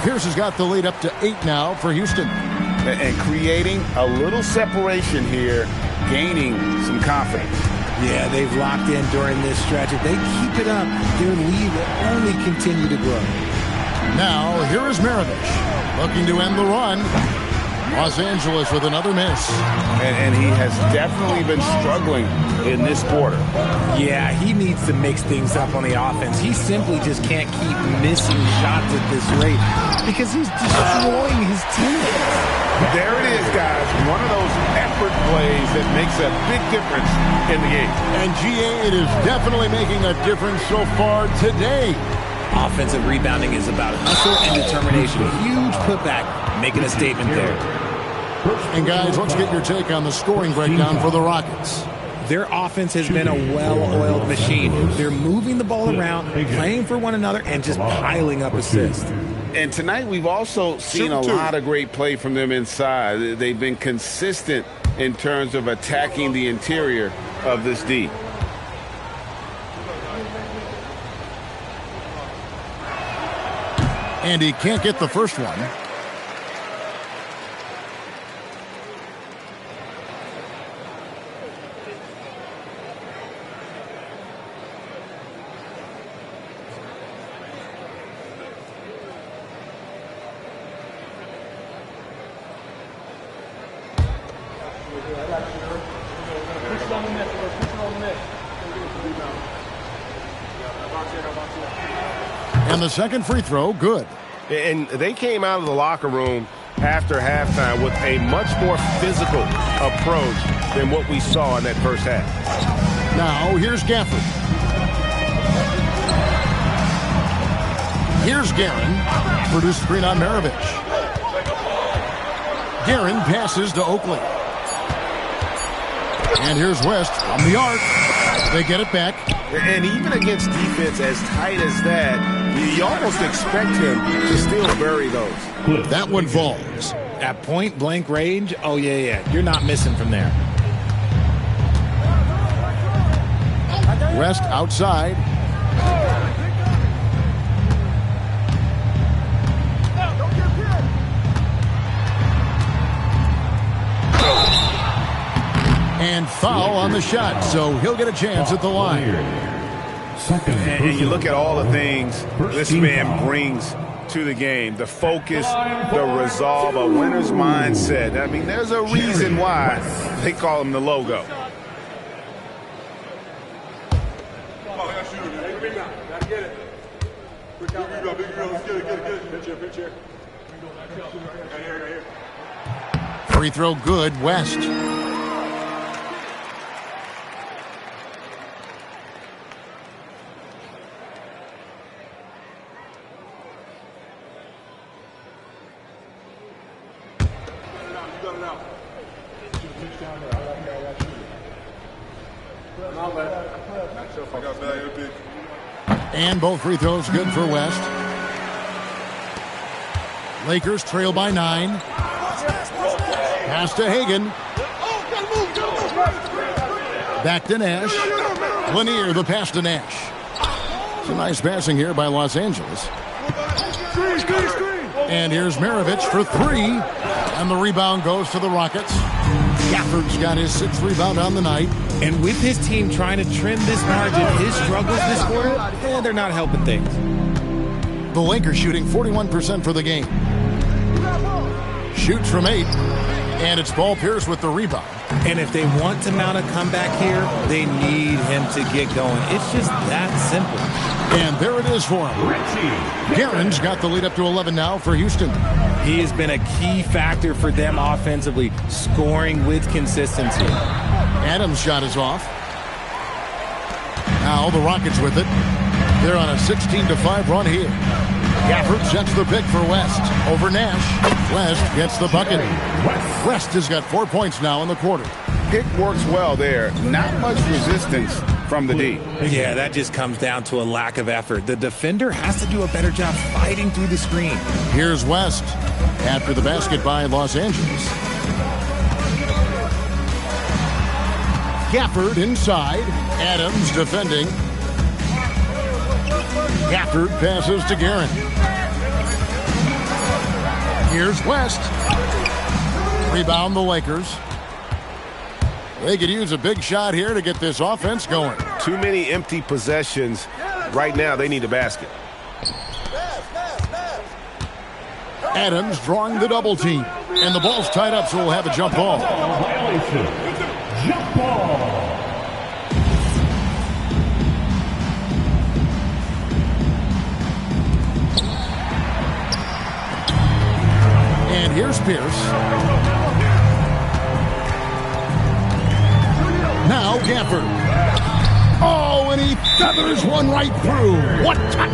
Pierce has got the lead up to 8 now for Houston. And creating a little separation here, gaining some confidence. Yeah, they've locked in during this stretch. If they keep it up, their lead will only continue to grow. Now, here is Maravich looking to end the run. Los Angeles with another miss. And he has definitely been struggling in this quarter. Yeah, he needs to mix things up on the offense. He simply just can't keep missing shots at this rate because he's destroying his teammates. There it is, guys. One of those effort plays that makes a big difference in the game. And GA, it is definitely making a difference so far today. Offensive rebounding is about hustle and determination. Huge putback, making a statement there. And guys, let's get your take on the scoring breakdown for the Rockets. Their offense has been a well-oiled machine. They're moving the ball around, playing for one another, and just piling up assists. And tonight we've also seen a lot of great play from them inside. They've been consistent in terms of attacking the interior of this D. And he can't get the first one. And the second free throw, good. And they came out of the locker room after halftime with a much more physical approach than what we saw in that first half. Now, here's Gafford. Here's Guerin. Produced screen on Maravich. Guerin passes to Oakley. And here's West from the arc. They get it back. And even against defense as tight as that, you almost expect him to still bury those. That one falls. At point-blank range, oh, yeah. You're not missing from there. West outside. And foul on the shot, so he'll get a chance at the line. And you look at all the things this man brings to the game. The focus, the resolve, a winner's mindset. I mean, there's a reason why they call him the logo. Free throw good, West. And both free throws good for West. Lakers trail by 9. Pass to Hagan. Back to Nash. Lanier, the pass to Nash. It's a nice passing here by Los Angeles. And here's Maravich for 3. And the rebound goes to the Rockets. Gafford's got his 6th rebound on the night. And with his team trying to trim this margin, his struggles this quarter, they're not helping things. The Lakers shooting 41% for the game. Shoots from 8. And it's Paul Pierce with the rebound. And if they want to mount a comeback here, they need him to get going. It's just that simple. And there it is for him. Guerin's got the lead up to 11 now for Houston. He has been a key factor for them offensively, scoring with consistency. Adams' shot is off. Now the Rockets with it. They're on a 16-5 run here. Gafford sets the pick for West over Nash. West gets the bucket. West has got 4 points now in the quarter. Pick works well there. Not much resistance from the D. Yeah, that just comes down to a lack of effort. The defender has to do a better job fighting through the screen. Here's West after the basket by Los Angeles. Gafford inside. Adams defending. Gafford passes to Guerin. Here's West. Rebound the Lakers. They could use a big shot here to get this offense going. Too many empty possessions. Right now, they need a basket. Adams drawing the double team. And the ball's tied up, so we'll have a jump ball. Jump ball. And here's Pierce. Now Gafford. Oh, and he feathers one right through. What touch!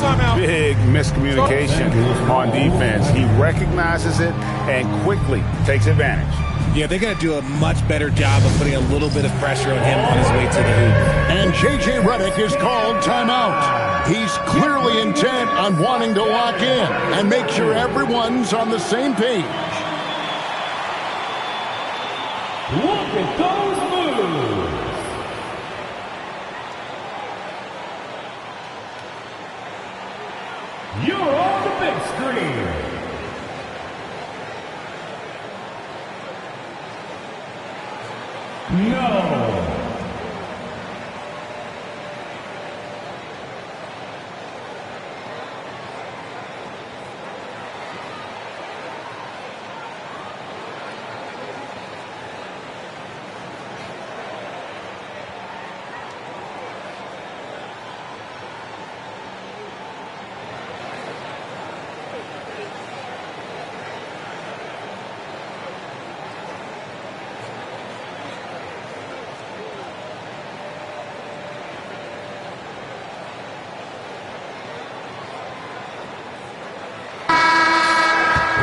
Timeout. Big miscommunication on defense. He recognizes it and quickly takes advantage. Yeah, they got to do a much better job of putting a little bit of pressure on him on his way to the hoop. And J.J. Redick is called timeout. He's clearly intent on wanting to lock in and make sure everyone's on the same page. Look at those moves. You're on the big screen. No.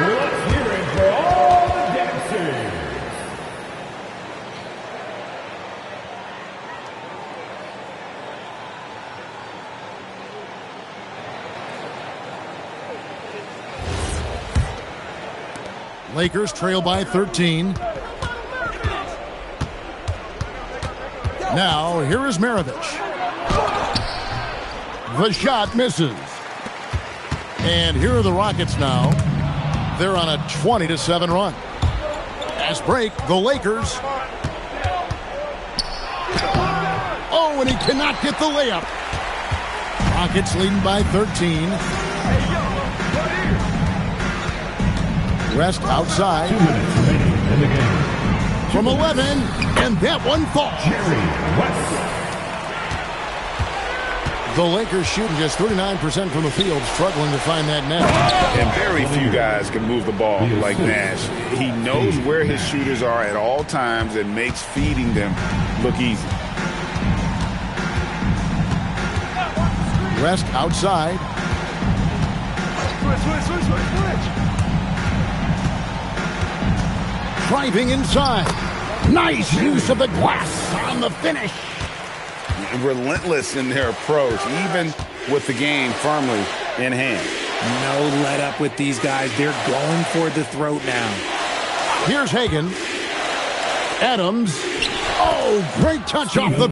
Let's hear it for all the dancers. Lakers trail by 13. Now, here is Maravich. The shot misses. And here are the Rockets now. They're on a 20-7 run. Fast break, the Lakers. Oh, and he cannot get the layup. Rockets leading by 13. Rest outside. 2 minutes remaining in the game. From 11, and that one falls. The Lakers shooting just 39% from the field, struggling to find that net. And very few guys can move the ball like Nash. He knows where his shooters are at all times and makes feeding them look easy. Rest outside. Switch. Driving inside. Nice use of the glass on the finish. Relentless in their approach, even with the game firmly in hand. No let up with these guys. They're going for the throat now. Here's Hagan. Adams. Oh, great touch off the